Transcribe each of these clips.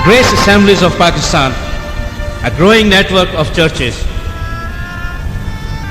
Grace Assemblies of Pakistan, a growing network of churches.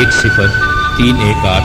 10318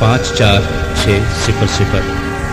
54600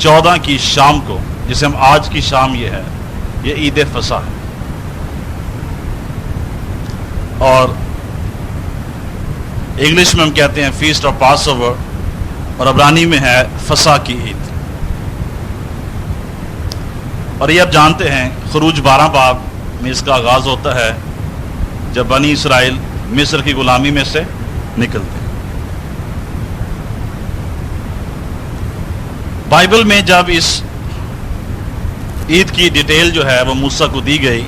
14 کی شام کو، جسے ہم آج کی شام یہ ہے، یہ عید فصح ہے، اور انگلش میں ہم کہتے ہیں فیسٹ آف پاس اوور، اور عبرانی میں ہے فصح کی عید۔ اور یہ آپ جانتے ہیں خروج 12 باب میں اس کا آغاز ہوتا ہے، جب بنی اسرائیل مصر کی غلامی میں سے نکلتے ہیں۔ بائبل میں جب اس عید کی ڈیٹیل جو ہے وہ موسیٰ کو دی گئی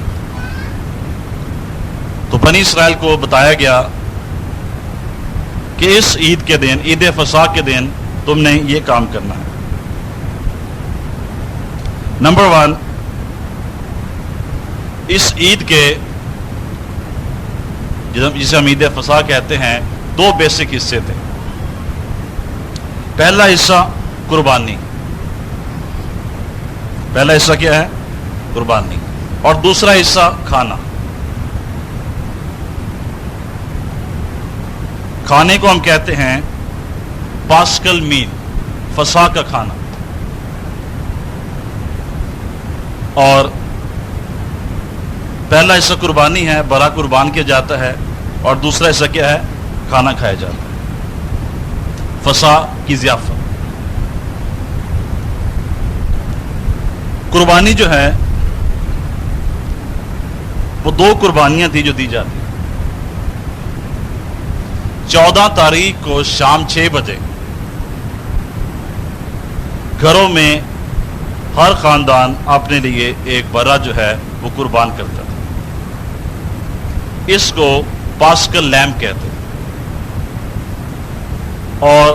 تو بنی اسرائیل کو بتایا گیا کہ اس عید کے دن، عید فصح کے دن تم نے یہ کام کرنا ہے۔ نمبر 1، اس عید کے جسے ہم عید فصح کہتے ہیں، 2 بیسک حصے تھے۔ پہلا حصہ قربانی، پہلا حصہ کیا ہے؟ قربانی، اور دوسرا حصہ کھانا۔ کھانے کو ہم کہتے ہیں پاسکل میل، فصح کا کھانا، اور پہلا حصہ قربانی ہے، برا قربان کیا جاتا ہے، اور دوسرا حصہ کیا ہے؟ کھانا کھایا جاتا ہے، فصح کی ضیافت۔ قربانی جو ہے وہ 2 قربانیاں تھی جو دی جاتی ہیں۔ 14 تاریخ کو شام 6 بجے گھروں میں ہر خاندان اپنے لیے ایک برا جو ہے وہ قربان کرتا تھا۔ اس کو پاسکل لیمب کہتے ہیں، اور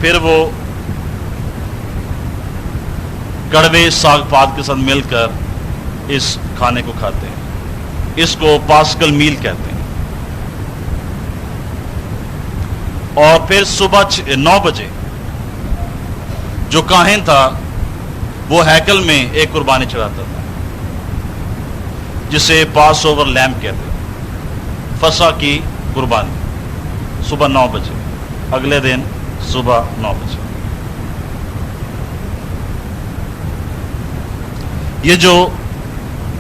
پھر وہ کڑوے ساگ پات کے ساتھ مل کر اس کھانے کو کھاتے ہیں۔ اس کو پاسکل میل کہتے ہیں۔ اور پھر صبح 9 بجے جو کاہن تھا وہ ہیکل میں ایک قربانی چڑھاتا تھا، جسے پاس اوور لیمب کہتے ہیں، فصح کی قربانی، صبح 9 بجے، اگلے دن صبح 9 بجے۔ یہ جو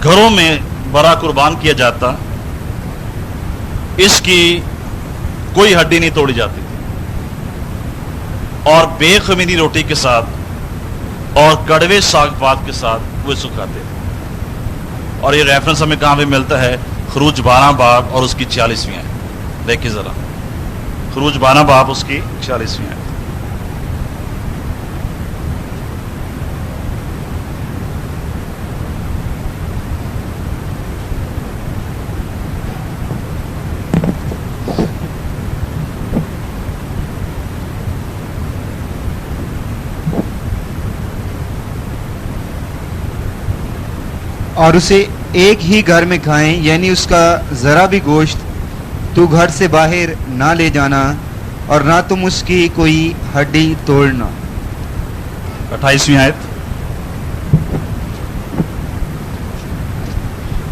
گھروں میں برا قربان کیا جاتا، اس کی کوئی ہڈی نہیں توڑی جاتی تھی، اور بے خمیری روٹی کے ساتھ اور کڑوے ساگ پات کے ساتھ وہ اس کو کھاتے تھے۔ اور یہ ریفرنس ہمیں کہاں پہ ملتا ہے؟ خروج 12 باب اور اس کی 46ویں آیت۔ دیکھیے ذرا، خروج 12 باب اس کی 46ویں آیت۔ اور اسے ایک ہی گھر میں کھائیں، یعنی اس کا ذرا بھی گوشت تو گھر سے باہر نہ لے جانا، اور نہ تم اس کی کوئی ہڈی توڑنا۔ 28ویں آیت۔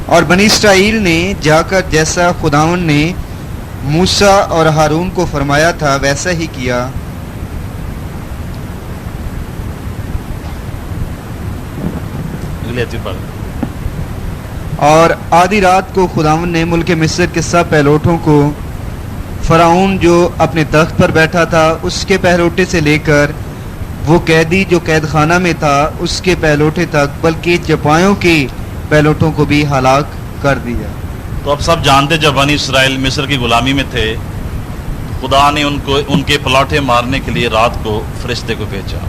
اور بنی اسرائیل نے جا کر جیسا خداوند نے موسیٰ اور ہارون کو فرمایا تھا ویسا ہی کیا۔ اگلی آیت پڑھ۔ اور آدھی رات کو خداوند نے ملک مصر کے سب پہلوٹوں کو، فرعون جو اپنے تخت پر بیٹھا تھا اس کے پہلوٹے سے لے کر وہ قیدی جو قید خانہ میں تھا اس کے پہلوٹے تک، بلکہ چپایوں کے پہلوٹوں کو بھی ہلاک کر دیا۔ تو اب سب جانتے جب بنی اسرائیل مصر کی غلامی میں تھے، خدا نے ان کے پلاٹے مارنے کے لیے رات کو فرشتے کو بھیجا،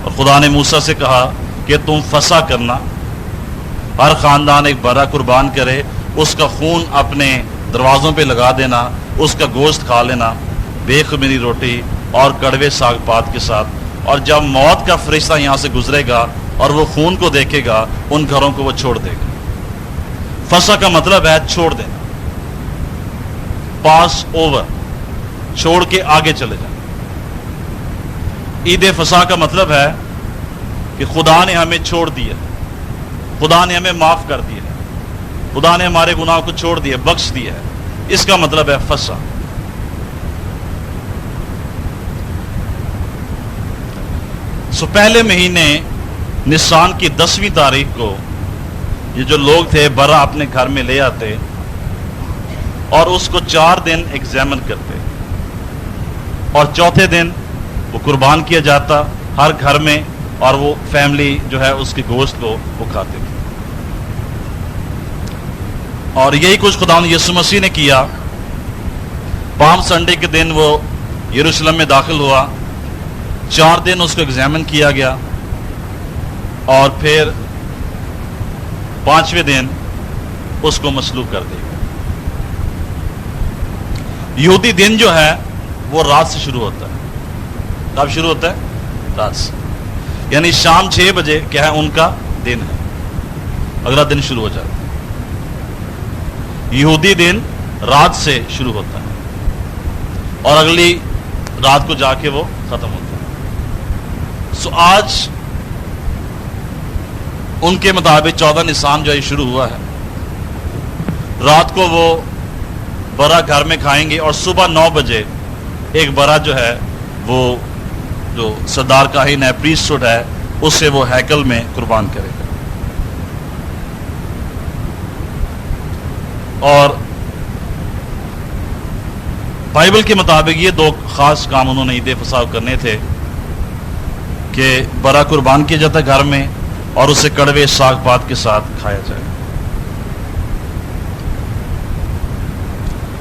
اور خدا نے موسیٰ سے کہا کہ تم فصح کرنا، ہر خاندان ایک برا قربان کرے، اس کا خون اپنے دروازوں پہ لگا دینا، اس کا گوشت کھا لینا، بے خمیری روٹی اور کڑوے ساگ پات کے ساتھ، اور جب موت کا فرشتہ یہاں سے گزرے گا اور وہ خون کو دیکھے گا، ان گھروں کو وہ چھوڑ دے گا۔ فصح کا مطلب ہے چھوڑ دینا، پاس اوور، چھوڑ کے آگے چلے جائیں۔ عید فصح کا مطلب ہے کہ خدا نے ہمیں چھوڑ دیا، خدا نے ہمیں معاف کر دیا ہے، خدا نے ہمارے گناہوں کو چھوڑ دیا، بخش دیا ہے، اس کا مطلب ہے فصح۔ پہلے مہینے نسان کی 10ویں تاریخ کو یہ جو لوگ تھے برا اپنے گھر میں لے آتے اور اس کو 4 دن ایگزامن کرتے اور چوتھے دن وہ قربان کیا جاتا ہر گھر میں، اور وہ فیملی جو ہے اس کے گوشت کو وہ کھاتے تھے. اور یہی کچھ خدا یسوع مسیح نے کیا. پام سنڈے کے دن وہ یروشلم میں داخل ہوا، 4 دن اس کو ایگزامن کیا گیا، اور پھر 5ویں دن اس کو مصلوب کر دیا. یہودی دن جو ہے وہ رات سے شروع ہوتا ہے. کب شروع ہوتا ہے؟ رات سے. یعنی شام 6 بجے کیا ہے ان کا دن ہے، اگلا دن شروع ہو جاتا ہے. یہودی دن رات سے شروع ہوتا ہے اور اگلی رات کو جا کے وہ ختم ہوتا ہے. آج ان کے مطابق 14 نسان جو ہے شروع ہوا ہے. رات کو وہ برا گھر میں کھائیں گے اور صبح 9 بجے ایک برا جو ہے وہ جو سردار کاہن ہے، پریسٹ ہے، اس سے وہ ہیکل میں قربان کرے گا. اور بائبل کے مطابق یہ 2 خاص کام انہوں نے عید فصح کرنے تھے کہ برا قربان کیا جاتا گھر میں اور اسے کڑوے ساگ پات کے ساتھ کھایا جائے.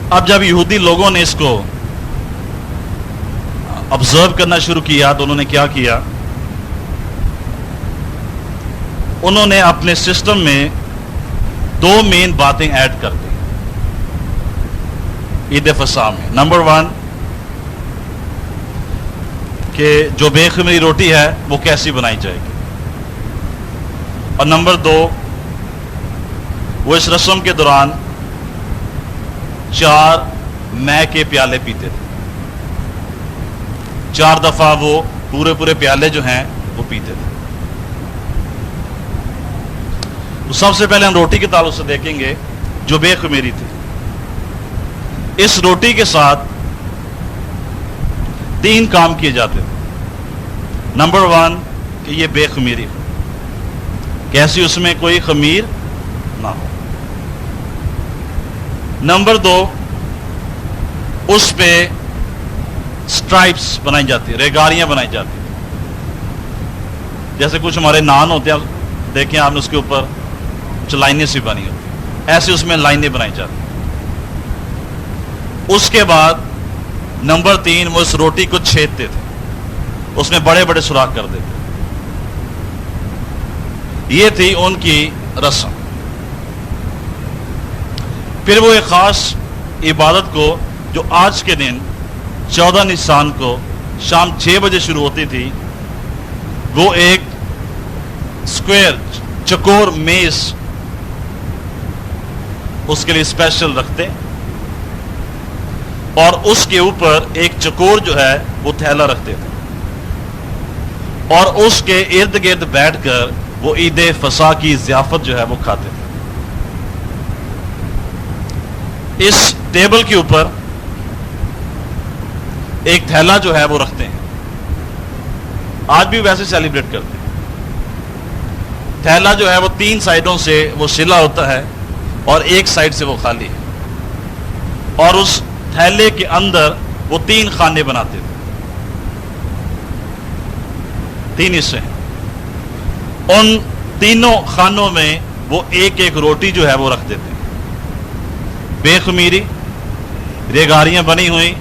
اب جب یہودی لوگوں نے اس کو آبزرو کرنا شروع کیا تو انہوں نے کیا کیا؟ انہوں نے اپنے سسٹم میں 2 مین باتیں ایڈ کر دی عید فصح میں. نمبر 1 کہ جو بے خمیری روٹی ہے وہ کیسی بنائی جائے گی، اور نمبر 2 وہ اس رسم کے دوران 4 مے کے پیالے پیتے تھے. 4 دفعہ وہ پورے پیالے جو ہیں وہ پیتے تھے. تو سب سے پہلے ہم روٹی کے تعلق سے دیکھیں گے جو بے خمیری تھی. اس روٹی کے ساتھ 3 کام کیے جاتے تھے. نمبر 1 کہ یہ بے خمیری ہو، کیسی اس میں کوئی خمیر نہ ہو. نمبر 2 اس پہ سٹرائپس بنائی جاتی، ریگاریاں بنائی جاتی، جیسے کچھ ہمارے نان ہوتے ہیں، دیکھیں آپ نے اس کے اوپر لائنیں سی بنی ہوتی، ایسے اس میں لائنیں بنائی جاتی. اس کے بعد نمبر 3 وہ اس روٹی کو چھیدتے تھے، اس میں بڑے بڑے سوراخ کر دیتے. یہ تھی ان کی رسم. پھر وہ ایک خاص عبادت کو جو آج کے دن 14 نسان کو شام 6 بجے شروع ہوتی تھی، وہ ایک سکوئر چکور میز اس کے لیے اسپیشل رکھتے اور اس کے اوپر ایک چکور جو ہے وہ تھیلا رکھتے تھے اور اس کے ارد گرد بیٹھ کر وہ عید فصح کی ضیافت جو ہے وہ کھاتے تھے. اس ٹیبل کے اوپر ایک تھیلا جو ہے وہ رکھتے ہیں. آج بھی ویسے سیلیبریٹ کرتے ہیں. تھیلا جو ہے وہ 3 سائڈوں سے وہ سلا ہوتا ہے اور ایک سائڈ سے وہ خالی ہے، اور اس تھیلے کے اندر وہ 3 خانے بناتے تھے. 3 حصے ہیں. ان تینوں خانوں میں وہ ایک ایک روٹی جو ہے وہ رکھ دیتے ہیں. بے خمیری، ریگاریاں بنی ہوئی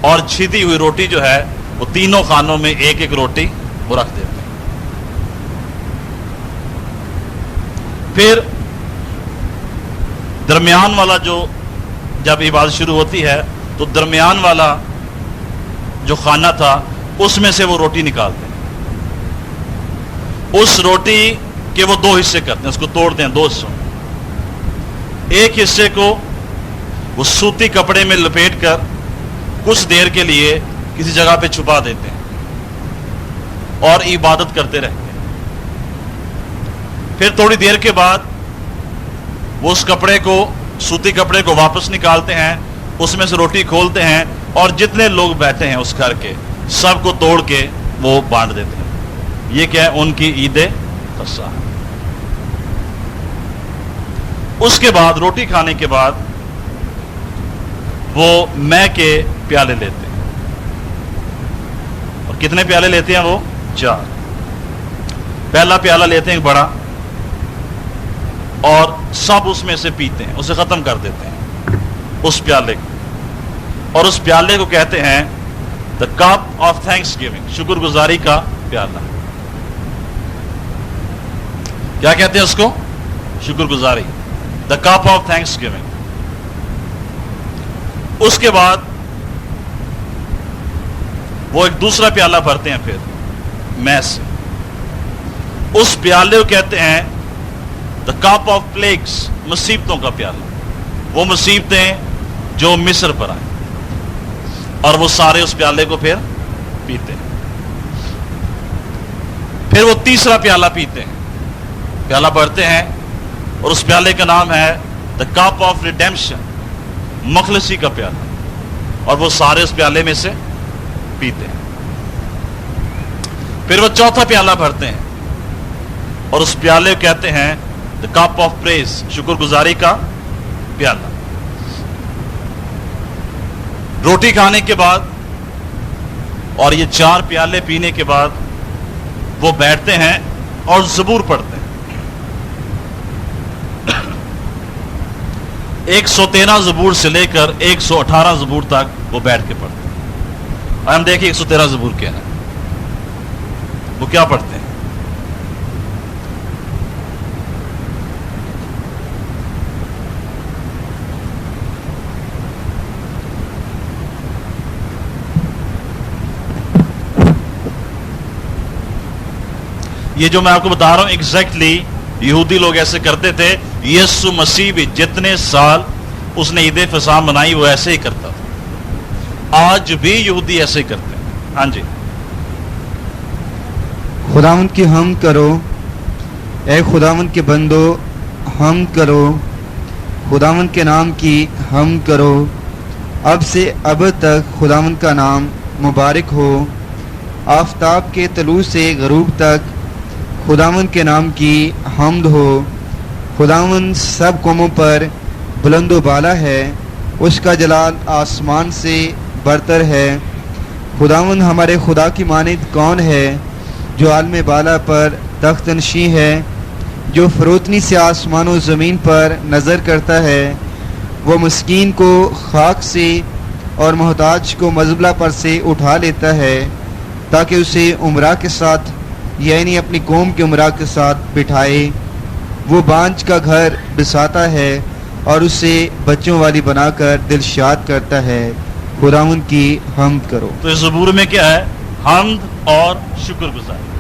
اور چھیدی ہوئی روٹی جو ہے وہ تینوں خانوں میں ایک ایک روٹی وہ رکھ دیتے ہیں. پھر درمیان والا جو جب عبادت شروع ہوتی ہے تو درمیان والا جو خانہ تھا اس میں سے وہ روٹی نکالتے ہیں. اس روٹی کے وہ 2 حصے کرتے ہیں، اس کو توڑتے ہیں 2 حصوں. ایک حصے کو وہ سوتی کپڑے میں لپیٹ کر کچھ دیر کے لیے کسی جگہ پہ چھپا دیتے ہیں اور عبادت کرتے رہتے ہیں. پھر تھوڑی دیر کے بعد وہ اس کپڑے کو، سوتی کپڑے کو واپس نکالتے ہیں، اس میں سے روٹی کھولتے ہیں اور جتنے لوگ بیٹھے ہیں اس گھر کے سب کو توڑ کے وہ بانٹ دیتے ہیں. یہ کیا ہے؟ ان کی عید فصح. اس کے بعد روٹی کھانے کے بعد وہ مے کے پیالے لیتے ہیں. اور کتنے پیالے لیتے ہیں وہ؟ 4. پہلا پیالہ لیتے ہیں ایک بڑا اور سب اس میں سے پیتے ہیں, اسے ختم کر دیتے ہیں اس پیالے کو. اور اس پیالے کو کہتے ہیں دا کپ آف تھینکس گیونگ, شکر گزاری کا پیالہ. کیا کہتے ہیں اس کو؟ شکر گزاری, the cup of thanksgiving. اس کے بعد وہ ایک دوسرا پیالہ بھرتے ہیں پھر میں سے. اس پیالے کو کہتے ہیں دا کپ آف پلیگس, مصیبتوں کا پیالہ. وہ مصیبتیں جو مصر پر آئیں, اور وہ سارے اس پیالے کو پھر پیتے ہیں. پھر وہ تیسرا پیالہ پیتے ہیں, پیالہ بھرتے ہیں, اور اس پیالے کا نام ہے دا کپ آف ریڈیمپشن, مخلصی کا پیالہ. اور وہ سارے اس پیالے میں سے پیتے ہیں. پھر وہ چوتھا پیالہ بھرتے ہیں, اور اس پیالے کو کہتے ہیں دا کپ آف پریز, شکر گزاری کا پیالہ. روٹی کھانے کے بعد اور یہ 4 پیالے پینے کے بعد وہ بیٹھتے ہیں اور زبور پڑھتے ہیں. 113 زبور سے لے کر 118 زبور تک وہ بیٹھ کے پڑھتے ہیں. اور ہم دیکھیں 113 زبور کیا ہے, وہ کیا پڑھتے ہیں. یہ جو میں آپ کو بتا رہا ہوں ایگزیکٹلی یہودی لوگ ایسے کرتے تھے. یسوع مسیح بھی جتنے سال اس نے عید فصح منائی وہ ایسے ہی کرتا تھا. آج بھی یہودی ایسے ہی کرتے ہیں. ہاں جی, خداوند کی حمد کرو, اے خداوند کے بندو حمد کرو, خداوند کے نام کی حمد کرو. اب سے ابد تک خداوند کا نام مبارک ہو. آفتاب کے طلوع سے غروب تک خداوند کے نام کی حمد ہو. خداوند سب قوموں پر بلند و بالا ہے, اس کا جلال آسمان سے برتر ہے. خداوند ہمارے خدا کی مانند کون ہے, جو عالم بالا پر تخت نشین ہے, جو فروتنی سے آسمان و زمین پر نظر کرتا ہے. وہ مسکین کو خاک سے اور محتاج کو مزبلہ پر سے اٹھا لیتا ہے, تاکہ اسے عمرہ کے ساتھ یعنی اپنی قوم کے عمرہ کے ساتھ بٹھائے. وہ بانجھ کا گھر بساتا ہے اور اسے بچوں والی بنا کر دل شاد کرتا ہے. خداوند کی حمد کرو. تو اس زبور میں کیا ہے؟ حمد اور شکر گزاری.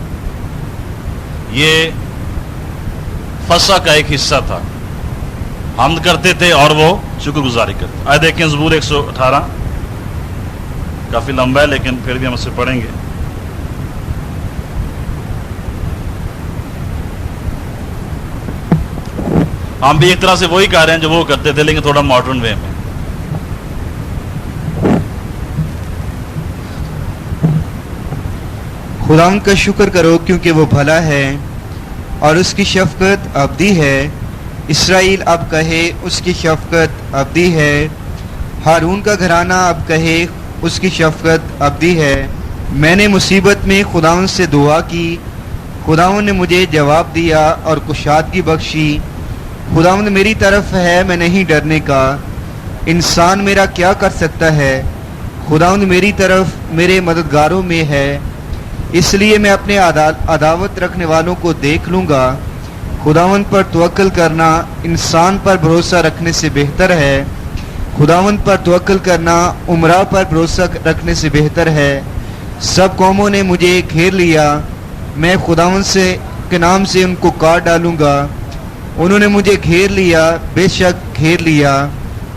یہ فصح کا ایک حصہ تھا. حمد کرتے تھے اور وہ شکر گزاری کرتے. آئے دیکھیں زبور 118, کافی لمبا ہے لیکن پھر بھی ہم اسے پڑھیں گے. ہم بھی ایک طرح سے وہی کہہ رہے ہیں جو وہ کرتے تھے, لیکن تھوڑا ماڈرن وے میں. خداوند کا شکر کرو کیونکہ وہ بھلا ہے اور اس کی شفقت ابدی ہے. اسرائیل اب کہے اس کی شفقت ابدی ہے. ہارون کا گھرانہ اب کہے اس کی شفقت ابدی ہے. میں نے مصیبت میں خداوند سے دعا کی, خداوند نے مجھے جواب دیا اور کشادگی بخشی. خداوند میری طرف ہے, میں نہیں ڈرنے کا. انسان میرا کیا کر سکتا ہے؟ خداوند میری طرف میرے مددگاروں میں ہے. اس لیے میں اپنے عداوت رکھنے والوں کو دیکھ لوں گا. خداوند پر توکل کرنا انسان پر بھروسہ رکھنے سے بہتر ہے. خداوند پر توکل کرنا عمرہ پر بھروسہ رکھنے سے بہتر ہے. سب قوموں نے مجھے گھیر لیا, میں خداوند سے کے نام سے ان کو کاٹ ڈالوں گا. انہوں نے مجھے گھیر لیا, بے شک گھیر لیا,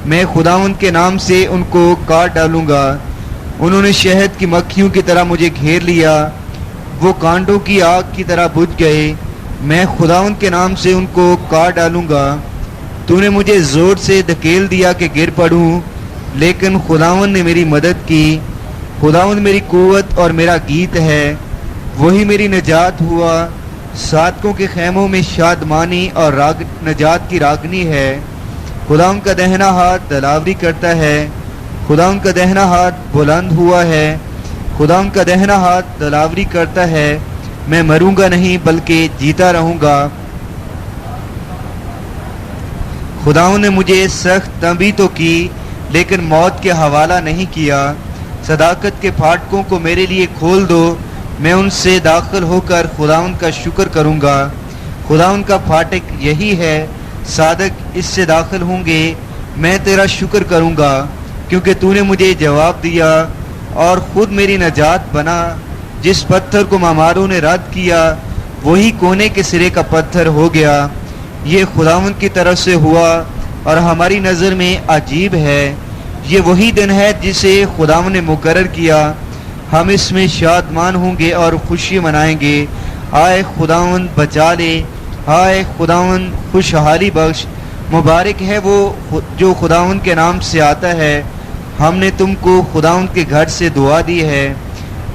میں خداوند کے نام سے ان کو کاٹ ڈالوں گا. انہوں نے شہد کی مکھیوں کی طرح مجھے گھیر لیا, وہ کانٹوں کی آگ کی طرح بجھ گئے. میں خداوند کے نام سے ان کو کاٹ ڈالوں گا. تو نے مجھے زور سے دھکیل دیا کہ گر پڑوں, لیکن خداوند نے میری مدد کی. خداوند میری قوت اور میرا گیت ہے. وہی میری نجات ہوا. صادقوں کے خیموں میں شادمانی اور نجات کی راگنی ہے. خدا ان کا دہنا ہاتھ دلاوری کرتا ہے. خدا ان کا دہنا ہاتھ بلند ہوا ہے. خدا ان کا دہنا ہاتھ دلاوری کرتا ہے. میں مروں گا نہیں بلکہ جیتا رہوں گا. خداؤں نے مجھے سخت تنبیہ تو کی لیکن موت کے حوالہ نہیں کیا. صداقت کے پھاٹکوں کو میرے لیے کھول دو. میں ان سے داخل ہو کر خداؤں کا شکر کروں گا. خداؤں کا پھاٹک یہی ہے. صادق اس سے داخل ہوں گے. میں تیرا شکر کروں گا کیونکہ تو نے مجھے جواب دیا اور خود میری نجات بنا. جس پتھر کو ماماروں نے رد کیا وہی کونے کے سرے کا پتھر ہو گیا. یہ خداوند کی طرف سے ہوا اور ہماری نظر میں عجیب ہے. یہ وہی دن ہے جسے خداوند نے مقرر کیا. ہم اس میں شادمان ہوں گے اور خوشی منائیں گے. آئے خداوند بچا لے. آئے خداوند خوشحالی بخش. مبارک ہے وہ جو خداوند کے نام سے آتا ہے. ہم نے تم کو خداوند کے گھر سے دعا دی ہے.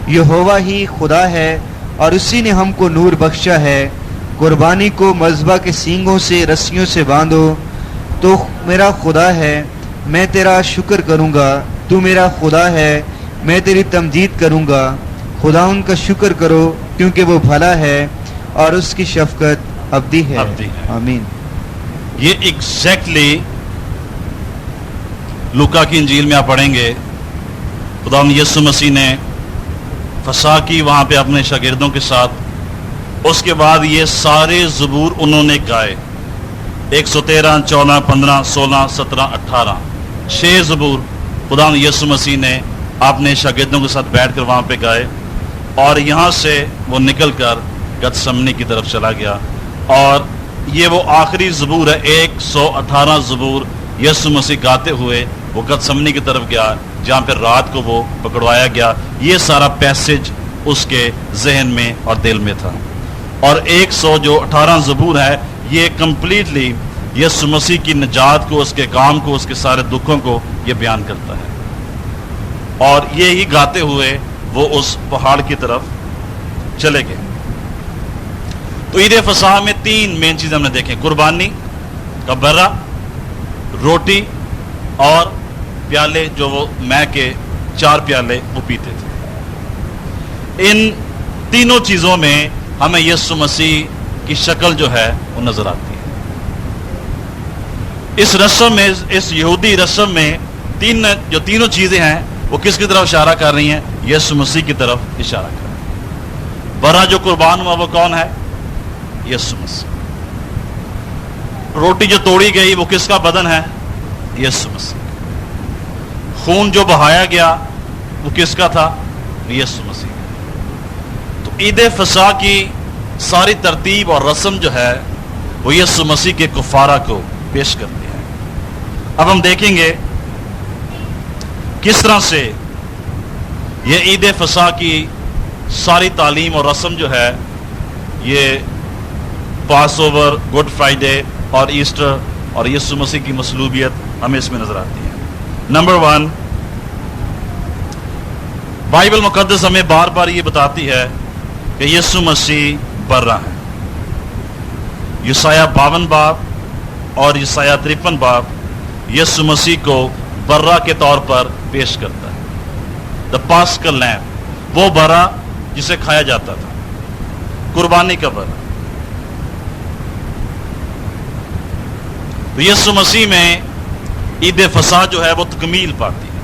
یہوہ ہی خدا ہے اور اسی نے ہم کو نور بخشا ہے. قربانی کو مذبح کے سینگوں سے رسیوں سے باندھو. تو میرا خدا ہے میں تیرا شکر کروں گا. تو میرا خدا ہے میں تیری تمجید کروں گا. خدا ان کا شکر کرو کیونکہ وہ بھلا ہے اور اس کی شفقت ابدی ہے. آمین. یہ ایگزیکٹلی لوکا کی انجیل میں آپ پڑھیں گے خداوند یسوع مسیح نے فسح کی وہاں پہ اپنے شاگردوں کے ساتھ. اس کے بعد یہ سارے زبور انہوں نے گائے. 113 14 15 16 17 18 6 زبور خداوند یسوع مسیح نے اپنے شاگردوں کے ساتھ بیٹھ کر وہاں پہ گائے. اور یہاں سے وہ نکل کر گتسمنی کی طرف چلا گیا. اور یہ وہ آخری زبور ہے. 118 زبور یسوع مسیح گاتے ہوئے وہ گتسمنی کی طرف گیا جہاں پہ رات کو وہ پکڑوایا گیا. یہ سارا پیسج اس کے ذہن میں اور دل میں تھا. اور 118 زبور ہے یہ کمپلیٹلی یسوع مسیح کی نجات کو, اس کے کام کو, اس کے سارے دکھوں کو یہ بیان کرتا ہے. اور یہی گاتے ہوئے وہ اس پہاڑ کی طرف چلے گئے. تو عید فصح میں 3 مین چیزیں ہم نے دیکھیں. قربانی کا برا, روٹی اور پیالے جو وہ مے کے 4 پیالے وہ پیتے تھے. ان تینوں چیزوں میں ہمیں یسوع مسیح کی شکل جو ہے وہ نظر آتی ہے. اس رسم میں, اس یہودی رسم میں تینوں چیزیں ہیں وہ کس کی طرف اشارہ کر رہی ہیں؟ یسوع مسیح کی طرف اشارہ کر رہی ہیں. برا جو قربان ہوا وہ کون ہے؟ یسوع مسیح. روٹی جو توڑی گئی وہ کس کا بدن ہے؟ یسوع مسیح. خون جو بہایا گیا وہ کس کا تھا؟ یسوع مسیح. تو عید فصح کی ساری ترتیب اور رسم جو ہے وہ یسوع مسیح کے کفارہ کو پیش کرتی ہے. اب ہم دیکھیں گے کس طرح سے یہ عید فصح کی ساری تعلیم اور رسم جو ہے یہ پاس اوور, گڈ فرائیڈے اور ایسٹر اور یسوع مسیح کی مصلوبیت ہمیں اس میں نظر آتی ہے. نمبر 1, بائبل مقدس ہمیں بار بار یہ بتاتی ہے کہ یسوع مسیح برہ ہے. یسایہ 52 باب اور یسایہ 53 باب یسوع مسیح کو برہ کے طور پر پیش کرتا ہے. دا پاسکل لیمب, وہ برہ جسے کھایا جاتا تھا, قربانی کا برہ. تو یسوع مسیح میں عید فصح جو ہے وہ تکمیل پاتی ہے.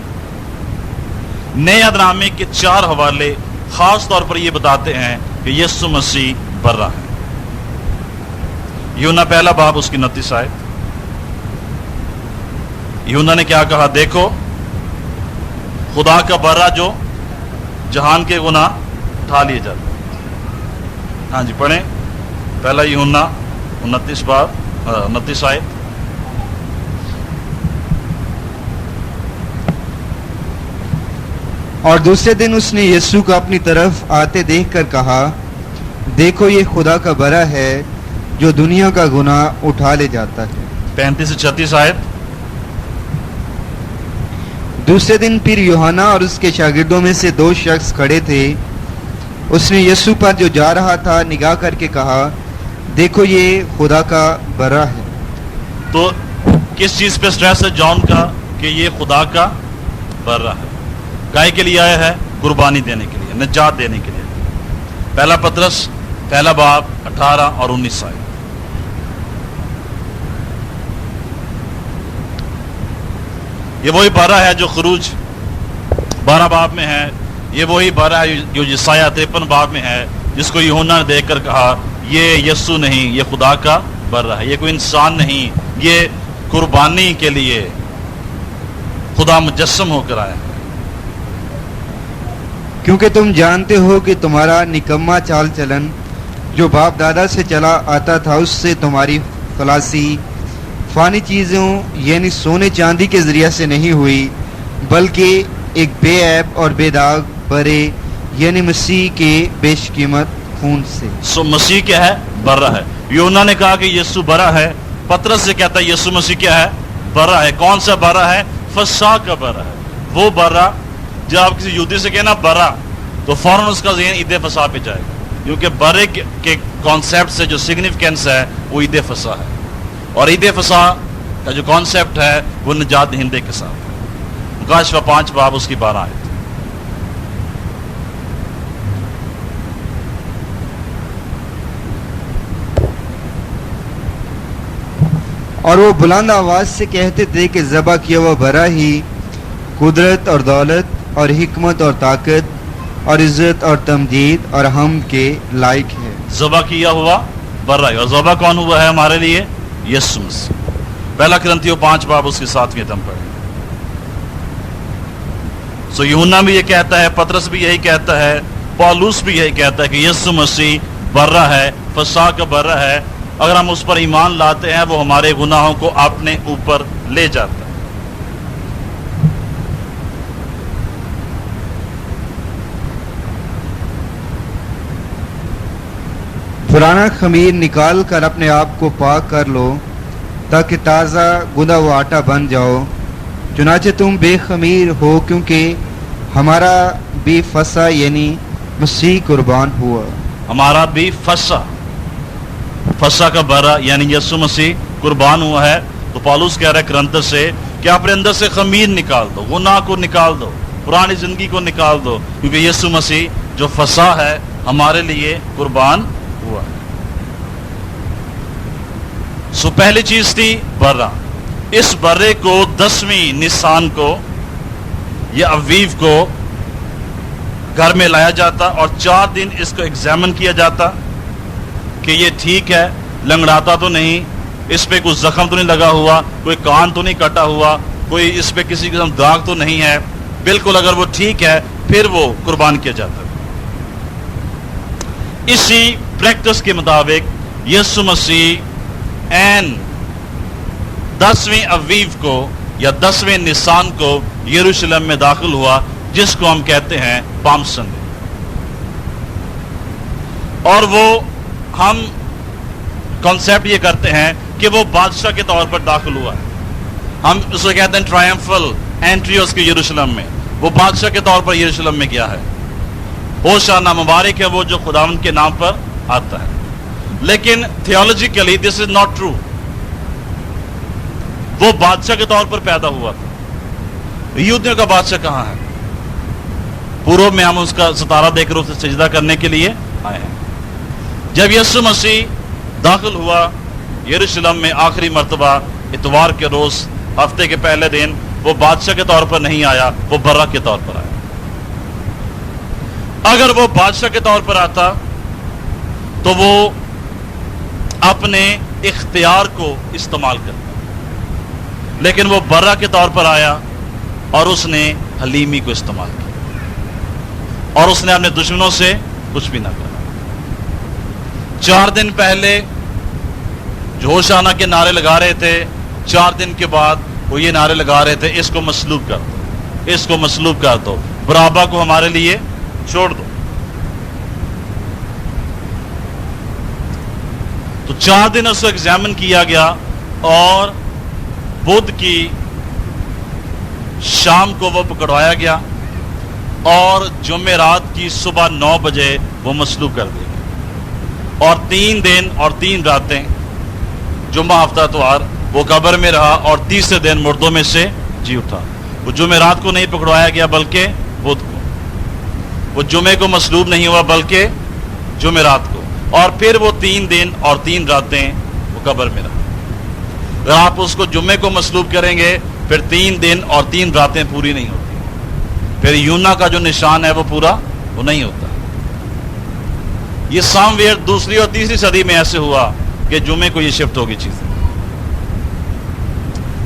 نئے عہد نامے کے 4 حوالے خاص طور پر یہ بتاتے ہیں کہ یسوع مسیح برہ ہے. یونا پہلا باب اس کی 29 آیت. یونا نے کیا کہا؟ دیکھو خدا کا برہ جو جہان کے گناہ اٹھا لیے جاتے ہیں. ہاں جی پڑھیں پہلا یونا 29 باب 29 آیت. اور دوسرے دن اس نے یسوع کو اپنی طرف آتے دیکھ کر کہا, دیکھو یہ خدا کا برہ ہے جو دنیا کا گناہ اٹھا لے جاتا ہے. 35 سے 36 آیت. دوسرے دن پھر یوحنا اور اس کے شاگردوں میں سے 2 شخص کھڑے تھے اس نے یسوع پر جو جا رہا تھا نگاہ کر کے کہا، دیکھو یہ خدا کا برا ہے۔ تو کس چیز پہ سٹریس ہے جان کا؟ کہ یہ خدا کا برا ہے۔ گائے کے لیے آیا ہے؟ قربانی دینے کے لیے، نجات دینے کے لیے۔ پہلا پطرس پہلا باب 18 اور 19 آئے۔ یہ وہی برا ہے جو خروج 12 باب میں ہے، یہ وہی برا ہے جو یسایہ 53 باب میں ہے، جس کو یوحنا نے دیکھ کر کہا یہ یسوع نہیں، یہ خدا کا برا ہے، یہ کوئی انسان نہیں، یہ قربانی کے لیے خدا مجسم ہو کر آیا ہے۔ کیونکہ تم جانتے ہو کہ تمہارا نکما چال چلن جو باپ دادا سے چلا آتا تھا، اس سے تمہاری خلاصی فانی چیزوں یعنی سونے چاندی کے ذریعے سے نہیں ہوئی، بلکہ ایک بے عیب اور بے داغ برے یعنی مسیح کے بیش قیمت خون سے۔ سو مسیح کیا ہے؟ برا ہے۔ یوحنا نے کہا کہ یسوع برا ہے، پطرس سے کہتا ہے یسوع مسیح کیا ہے؟ برا ہے۔ کون سا برا ہے؟ فسا کا برا ہے۔ وہ برا جب آپ کسی یہودی سے کہنا برا تو فوراً اس کا ذہن عید فسا پہ جائے گا، کیونکہ برے کے کانسیپٹ سے جو سگنیفیکینس ہے وہ عید فسا ہے، اور عید فسا کا جو کانسیپٹ ہے وہ نجات دہندے کے ساتھ ہے۔ مکاشفہ 5 باب اس کی 12 آیت۔ اور وہ بلند آواز سے کہتے تھے کہ ذبح کیا ہوا برا ہی قدرت اور دولت اور حکمت اور طاقت اور عزت اور تمجید اور ہم کے لائق ہے۔ ذبح کیا ہوا برا ہے، اور ذبح کون ہوا ہے ہمارے لیے؟ یسوع مسیح۔ پہلا کرنتھیوں 5 باب اس کی 7ویں آیت پڑھیں۔ سو یوحنا بھی یہ کہتا ہے، پطرس بھی یہی کہتا ہے، پولس بھی یہی کہتا ہے کہ یسوع مسیح برا ہے، فسا کا برا ہے۔ اگر ہم اس پر ایمان لاتے ہیں وہ ہمارے گناہوں کو اپنے اوپر لے جاتا ہے۔ پرانا خمیر نکال کر اپنے آپ کو پاک کر لو تاکہ تازہ گندا ہوا آٹا بن جاؤ، چنانچہ تم بے خمیر ہو کیونکہ ہمارا بھی فسا یعنی مسیح قربان ہوا۔ ہمارا بھی فسا کا برا یعنی یسوع مسیح قربان ہوا ہے۔ تو پالوس کہہ رہا ہے کرنتھس سے کہ اپنے اندر سے خمیر نکال دو، گناہ کو نکال دو، پرانی زندگی کو نکال دو، کیونکہ یسوع مسیح جو فسا ہے ہمارے لیے قربان ہوا ہے۔ سو پہلی چیز تھی برا۔ اس برے کو 10ویں نسان کو یا اویو کو گھر میں لایا جاتا اور 4 دن اس کو ایگزامن کیا جاتا کہ یہ ٹھیک ہے، لنگڑاتا تو نہیں، اس پہ کوئی زخم تو نہیں لگا ہوا، کوئی کان تو نہیں کٹا ہوا، کوئی اس پہ کسی قسم داغ تو نہیں ہے، بالکل اگر وہ ٹھیک ہے پھر وہ قربان کیا جاتا۔ اسی پریکٹس کے مطابق یسوع مسیح این 10ویں اویو کو یا 10ویں نسان کو یروشلم میں داخل ہوا، جس کو ہم کہتے ہیں پام سنڈے، اور وہ ہم کانسیپٹ یہ کرتے ہیں کہ وہ بادشاہ کے طور پر داخل ہوا ہے۔ ہم اس کو کہتے ہیں ٹرائمفل انٹری اس کی یروشلم میں، وہ بادشاہ کے طور پر یروشلم میں گیا ہے۔ ہوشانا مبارک ہے وہ جو خداوند کے نام پر آتا ہے، لیکن تھیولوجیکلی دس از ناٹ ٹرو۔ وہ بادشاہ کے طور پر پیدا ہوا تھا۔ یہودیوں کا بادشاہ کہاں ہے؟ پورب میں ہم اس کا ستارہ دیکھ کر اسے سجدہ کرنے کے لیے آئے ہیں۔ جب یسوع مسیح داخل ہوا یروشلم میں آخری مرتبہ اتوار کے روز ہفتے کے پہلے دن، وہ بادشاہ کے طور پر نہیں آیا، وہ برا کے طور پر آیا۔ اگر وہ بادشاہ کے طور پر آتا تو وہ اپنے اختیار کو استعمال کرتا، لیکن وہ برا کے طور پر آیا اور اس نے حلیمی کو استعمال کیا، اور اس نے اپنے دشمنوں سے کچھ بھی نہ کرا۔ 4 دن پہلے جو ہوشانہ کے نعرے لگا رہے تھے، 4 دن کے بعد وہ یہ نعرے لگا رہے تھے، اس کو مصلوب کر دو، اس کو مصلوب کر دو، برابا کو ہمارے لیے چھوڑ دو۔ تو 4 دن اس کو ایگزامن کیا گیا، اور بدھ کی شام کو وہ پکڑوایا گیا، اور جمعرات کی صبح 9 بجے وہ مصلوب کر دیا گیا، اور 3 دن اور 3 راتیں جمعہ ہفتہ اتوار وہ قبر میں رہا، اور تیسرے دن مردوں میں سے جی اٹھا۔ وہ جمعرات کو نہیں پکڑوایا گیا بلکہ بدھ کو، وہ جمعے کو مصلوب نہیں ہوا بلکہ جمعرات کو، اور پھر وہ 3 دن اور 3 راتیں وہ قبر میں رہا۔ اگر آپ اس کو جمعے کو مصلوب کریں گے پھر 3 دن اور 3 راتیں پوری نہیں ہوتی، پھر یونا کا جو نشان ہے وہ پورا وہ نہیں ہوتا۔ یہ سام ویئر 2 اور 3 صدی میں ایسے ہوا کہ جمعے کو یہ شفٹ ہوگی چیز۔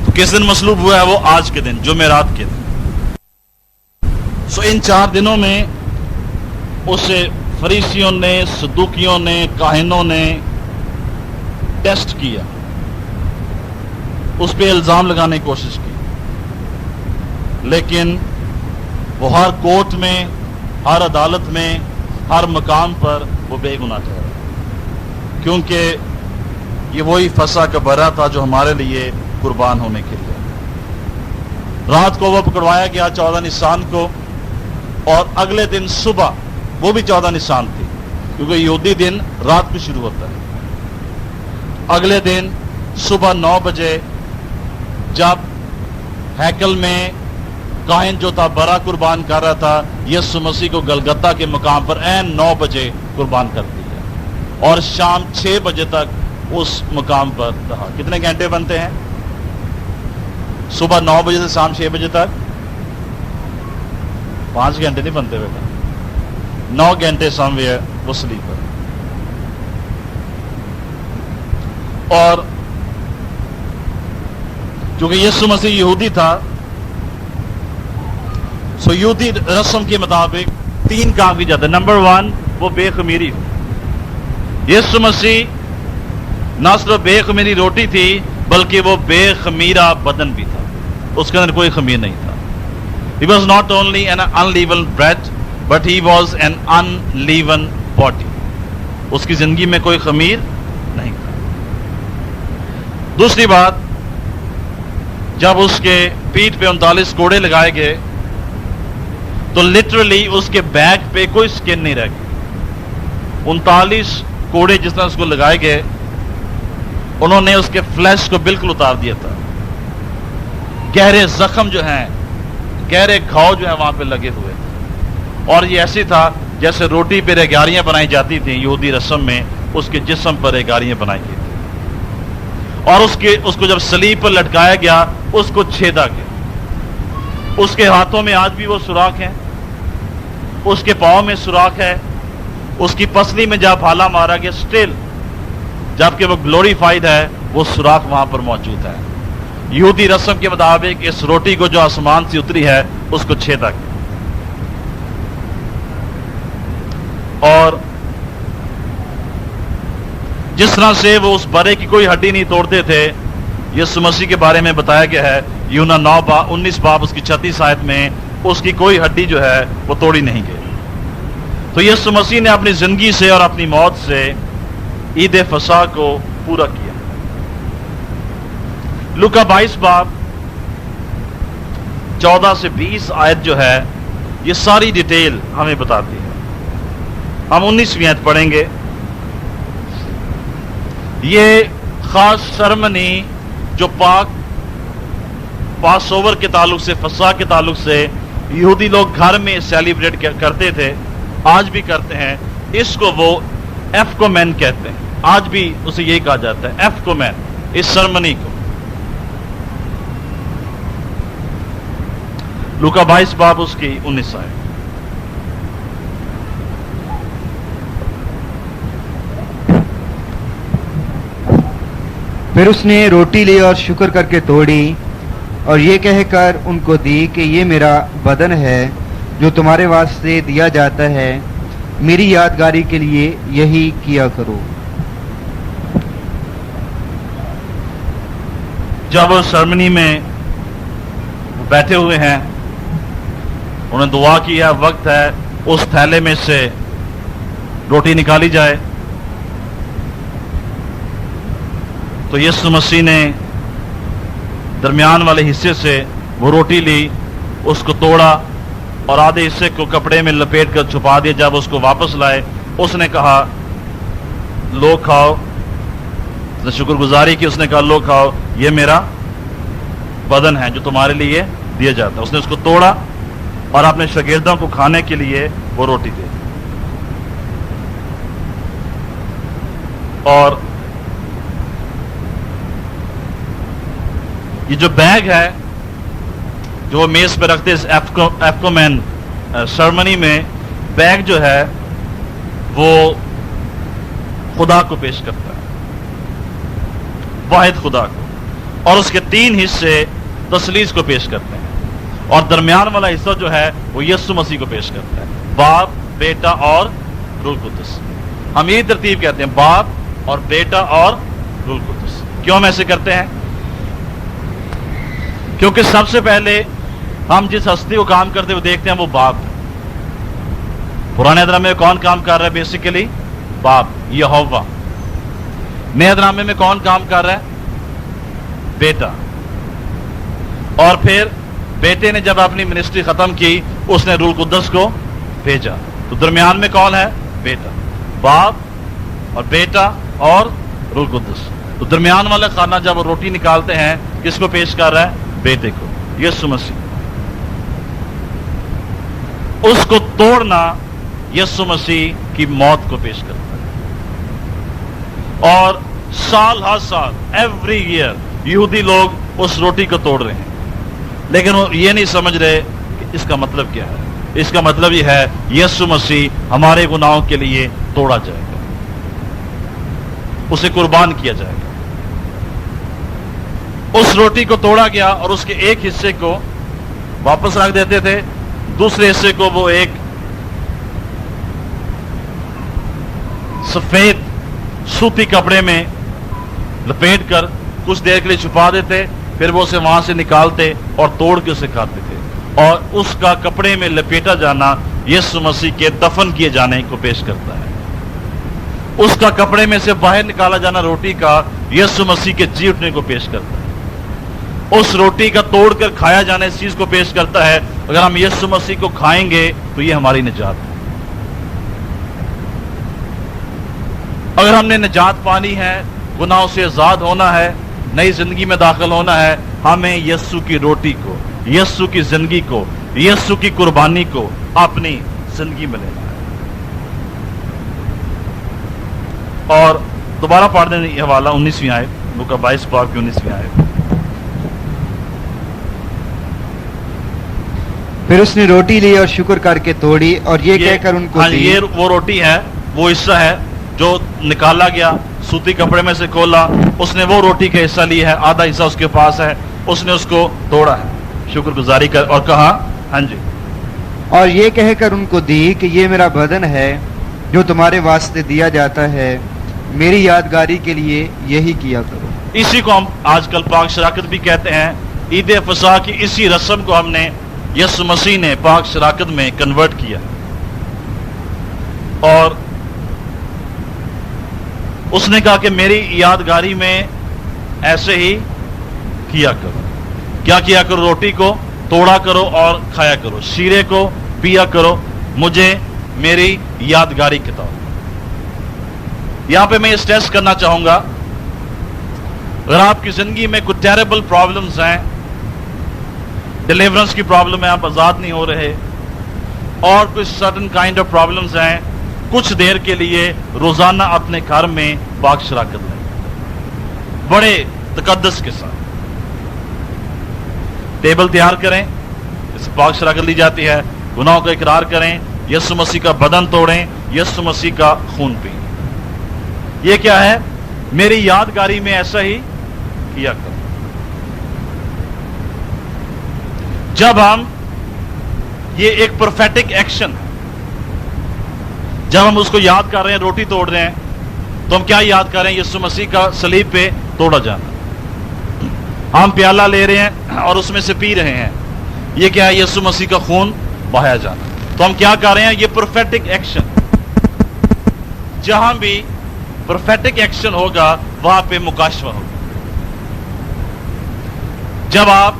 تو کس دن مصلوب ہوا ہے؟ وہ آج کے دن، جمعرات کے دن۔ سو ان 4 دنوں میں اسے فریسیوں نے، صدوقیوں نے، کاہنوں نے ٹیسٹ کیا، اس پہ الزام لگانے کی کوشش کی، لیکن وہ ہر کورٹ میں، ہر عدالت میں، ہر مقام پر وہ بے گناہ ٹھہرا، کیونکہ یہ وہی فسح کا برا تھا جو ہمارے لیے قربان ہونے کے لیے۔ رات کو وہ پکڑوایا گیا 14 نسان کو، اور اگلے دن صبح وہ بھی 14 نسان تھی، کیونکہ یہودی دن رات کو شروع ہوتا ہے۔ اگلے دن صبح 9 بجے جب ہیکل میں کاہن جو تھا برا قربان کر رہا تھا، یسوع مسیح کو گلگتہ کے مقام پر عین 9 بجے قربان کر دیا، اور شام 6 بجے تک اس مقام پر رہا۔ کتنے گھنٹے بنتے ہیں؟ صبح 9 بجے سے شام 6 بجے تک 5 گھنٹے نہیں بنتے بیٹا، 9 گھنٹے سم ویئر وہ سلیپر۔ اور چونکہ یسوع مسیح یہودی تھا، سو یہودی رسم کے مطابق 3 کام کی جاتے ہیں۔ نمبر 1 وہ بے خمیری ہو۔ یسوع مسیح نہ صرف بے خمیری روٹی تھی بلکہ وہ بے خمیرہ بدن بھی تھا، اس کے اندر کوئی خمیر نہیں تھا۔ He was not only an unleavened bread but he was an unleavened body۔ اس کی زندگی میں کوئی خمیر نہیں تھا۔ دوسری بات، جب اس کے پیٹھ پہ 39 کوڑے لگائے گئے تو لٹرلی اس کے بیک پہ کوئی سکن نہیں رہ گئی۔ 39 کوڑے جس طرح اس کو لگائے گئے، انہوں نے اس کے فلیش کو بالکل اتار دیا تھا۔ گہرے زخم جو ہیں، گہرے گھاؤ جو ہیں وہاں پہ لگے ہوئے، اور یہ ایسی تھا جیسے روٹی پہ ریگاریاں بنائی جاتی تھیں یہودی رسم میں، اس کے جسم پر ریگاریاں بنائی گئی تھیں، اور اس کو جب صلیب پر لٹکایا گیا اس کو چھیدا گیا۔ اس کے ہاتھوں میں آج بھی وہ سوراخ ہیں، اس کے پاؤں میں سوراخ ہے، اس کی پسلی میں جب بھالا مارا گیا اسٹل، جبکہ وہ گلوریفائڈ ہے، وہ سوراخ وہاں پر موجود ہے۔ یہودی رسم کے مطابق اس روٹی کو جو آسمان سے اتری ہے اس کو چھیدا گیا، اور جس طرح سے وہ اس برے کی کوئی ہڈی نہیں توڑتے تھے، یسوع مسیح کے بارے میں بتایا گیا ہے یونا 19 باب اس کی 36 آیت میں، اس کی کوئی ہڈی جو ہے وہ توڑی نہیں گئی۔ تو یسوع مسیح نے اپنی زندگی سے اور اپنی موت سے عید فصح کو پورا کیا۔ لوکا 22 باب 14 سے 20 آیت جو ہے یہ ساری ڈیٹیل ہمیں بتاتی ہے۔ ہم 19ویں آیت پڑھیں گے۔ یہ خاص سرمنی جو پاس اوور کے تعلق سے، فصح کے تعلق سے یہودی لوگ گھر میں سیلیبریٹ کرتے تھے، آج بھی کرتے ہیں، اس کو وہ ایفکومین کہتے ہیں، آج بھی اسے یہی کہا جاتا ہے ایفکومین، اس سرمنی کو۔ لوکا 22 باب اس کی 19 آیت۔ پھر اس نے روٹی لی اور شکر کر کے توڑی اور یہ کہہ کر ان کو دی کہ یہ میرا بدن ہے جو تمہارے واسطے دیا جاتا ہے، میری یادگاری کے لیے یہی کیا کرو۔ جب وہ سرمنی میں بیٹھے ہوئے ہیں، انہوں نے دعا کیا، وقت ہے اس تھیلے میں سے روٹی نکالی جائے، تو یسوع مسیح نے درمیان والے حصے سے وہ روٹی لی، اس کو توڑا اور آدھے حصے کو کپڑے میں لپیٹ کر چھپا دیا۔ جب اس کو واپس لائے اس نے کہا لو کھاؤ، شکر گزاری کی، اس نے کہا لو کھاؤ، یہ میرا بدن ہے جو تمہارے لیے دیا جاتا ہے۔ اس نے اس کو توڑا اور اپنے شاگردوں کو کھانے کے لیے وہ روٹی دے دی۔ اور یہ جو بیگ ہے جو وہ میز پہ رکھتے اس ایپکومین سرمنی میں، بیگ جو ہے وہ خدا کو پیش کرتا ہے، واحد خدا کو، اور اس کے 3 حصے تثلیث کو پیش کرتے ہیں، اور درمیان والا حصہ جو ہے وہ یسوع مسیح کو پیش کرتا ہے، باپ، بیٹا اور روح القدس۔ ہم یہی ترتیب کہتے ہیں، باپ اور بیٹا اور روح القدس۔ کیوں ہم ایسے کرتے ہیں؟ کیونکہ سب سے پہلے ہم جس ہستی کو کام کرتے ہوئے دیکھتے ہیں وہ باپ ہے۔ پرانے ادرامے میں کون کام کر رہا ہے؟ بیسیکلی باپ، یہوہ۔ نئے ادرامے میں کون کام کر رہا ہے؟ بیٹا۔ اور پھر بیٹے نے جب اپنی منسٹری ختم کی، اس نے روح القدس کو بھیجا، تو درمیان میں کون ہے؟ بیٹا۔ باپ اور بیٹا اور روح القدس۔ تو درمیان والا کھانا جب وہ روٹی نکالتے ہیں، کس کو پیش کر رہا ہے؟ بیٹے کو، یسوع مسیح۔ اس کو توڑنا یسوع مسیح کی موت کو پیش کرتا ہے۔ اور سال ہر سال، ایوری ایئر، یہودی لوگ اس روٹی کو توڑ رہے ہیں، لیکن وہ یہ نہیں سمجھ رہے کہ اس کا مطلب کیا ہے۔ اس کا مطلب یہ ہے یسوع مسیح ہمارے گناہوں کے لیے توڑا جائے گا، اسے قربان کیا جائے گا۔ اس روٹی کو توڑا گیا اور اس کے ایک حصے کو واپس رکھ دیتے تھے، دوسرے حصے کو وہ ایک سفید سوتی کپڑے میں لپیٹ کر کچھ دیر کے لیے چھپا دیتے، پھر وہ اسے وہاں سے نکالتے اور توڑ کے اسے کھاتے تھے۔ اور اس کا کپڑے میں لپیٹا جانا یسوع مسیح کے دفن کیے جانے کو پیش کرتا ہے۔ اس کا کپڑے میں سے باہر نکالا جانا روٹی کا یسوع مسیح کے جی اٹھنے کو پیش کرتا ہے۔ اس روٹی کا توڑ کر کھایا جانا اس چیز کو پیش کرتا ہے، اگر ہم یسوع مسیح کو کھائیں گے تو یہ ہماری نجات ہے۔ اگر ہم نے نجات پانی ہے، گناہوں سے آزاد ہونا ہے، نئی زندگی میں داخل ہونا ہے، ہمیں یسوع کی روٹی کو، یسوع کی زندگی کو، یسوع کی قربانی کو اپنی زندگی میں لینا ہے۔ اور دوبارہ پڑھ دیں یہ حوالہ 19ویں آیت، لوکا 22 باب کی 19ویں آیت۔ پھر اس نے روٹی لی اور شکر کر کے توڑی اور یہ کہہ کر ان کو دی۔ یہ وہ روٹی ہے، وہ حصہ ہے جو نکالا گیا، سوتی کپڑے میں سے کھولا، اس نے وہ روٹی کا حصہ لی ہے، آدھا حصہ اس کے پاس ہے، اس نے اس کو توڑا ہے شکر گزاری کر، اور کہا ہاں جی، اور یہ کہہ کر ان کو دی کہ یہ میرا بدن ہے جو تمہارے واسطے دیا جاتا ہے، میری یادگاری کے لیے یہی کیا کرو۔ اسی کو ہم آج کل پاک شراکت بھی کہتے ہیں۔ عید فصح کی اسی رسم کو ہم نے، یسوع مسیح نے پاک شراکت میں کنورٹ کیا، اور اس نے کہا کہ میری یادگاری میں ایسے ہی کیا کرو۔ کیا کیا کرو؟ روٹی کو توڑا کرو اور کھایا کرو، شیرے کو پیا کرو، مجھے میری یادگاری کے طور۔ یہاں پہ میں یہ اسٹریس کرنا چاہوں گا، اگر آپ کی زندگی میں کوئی ٹیریبل پرابلمز ہیں، ڈیلیورنس کی پرابلم ہے، آپ آزاد نہیں ہو رہے، اور کچھ سرٹن کائنڈ آف پرابلمز ہیں، کچھ دیر کے لیے روزانہ اپنے گھر میں پاک شراکت لیں، بڑے تقدس کے ساتھ ٹیبل تیار کریں، اس سے پاک شراکت لی جاتی ہے، گناہوں کا اقرار کریں، یسوع مسیح کا بدن توڑیں، یسوع مسیح کا خون پئیں۔ یہ کیا ہے؟ میری یادگاری میں ایسا ہی کیا کرو۔ جب ہم، یہ ایک پروفیٹک ایکشن ہے، جب ہم اس کو یاد کر رہے ہیں، روٹی توڑ رہے ہیں، تو ہم کیا یاد کر رہے ہیں؟ یسوع مسیح کا صلیب پہ توڑا جانا۔ ہم پیالہ لے رہے ہیں اور اس میں سے پی رہے ہیں، یہ کیا ہے؟ یسوع مسیح کا خون بہایا جانا۔ تو ہم کیا کر رہے ہیں؟ یہ پروفیٹک ایکشن۔ جہاں بھی پروفیٹک ایکشن ہوگا وہاں پہ مکاشفہ ہوگا۔ جب آپ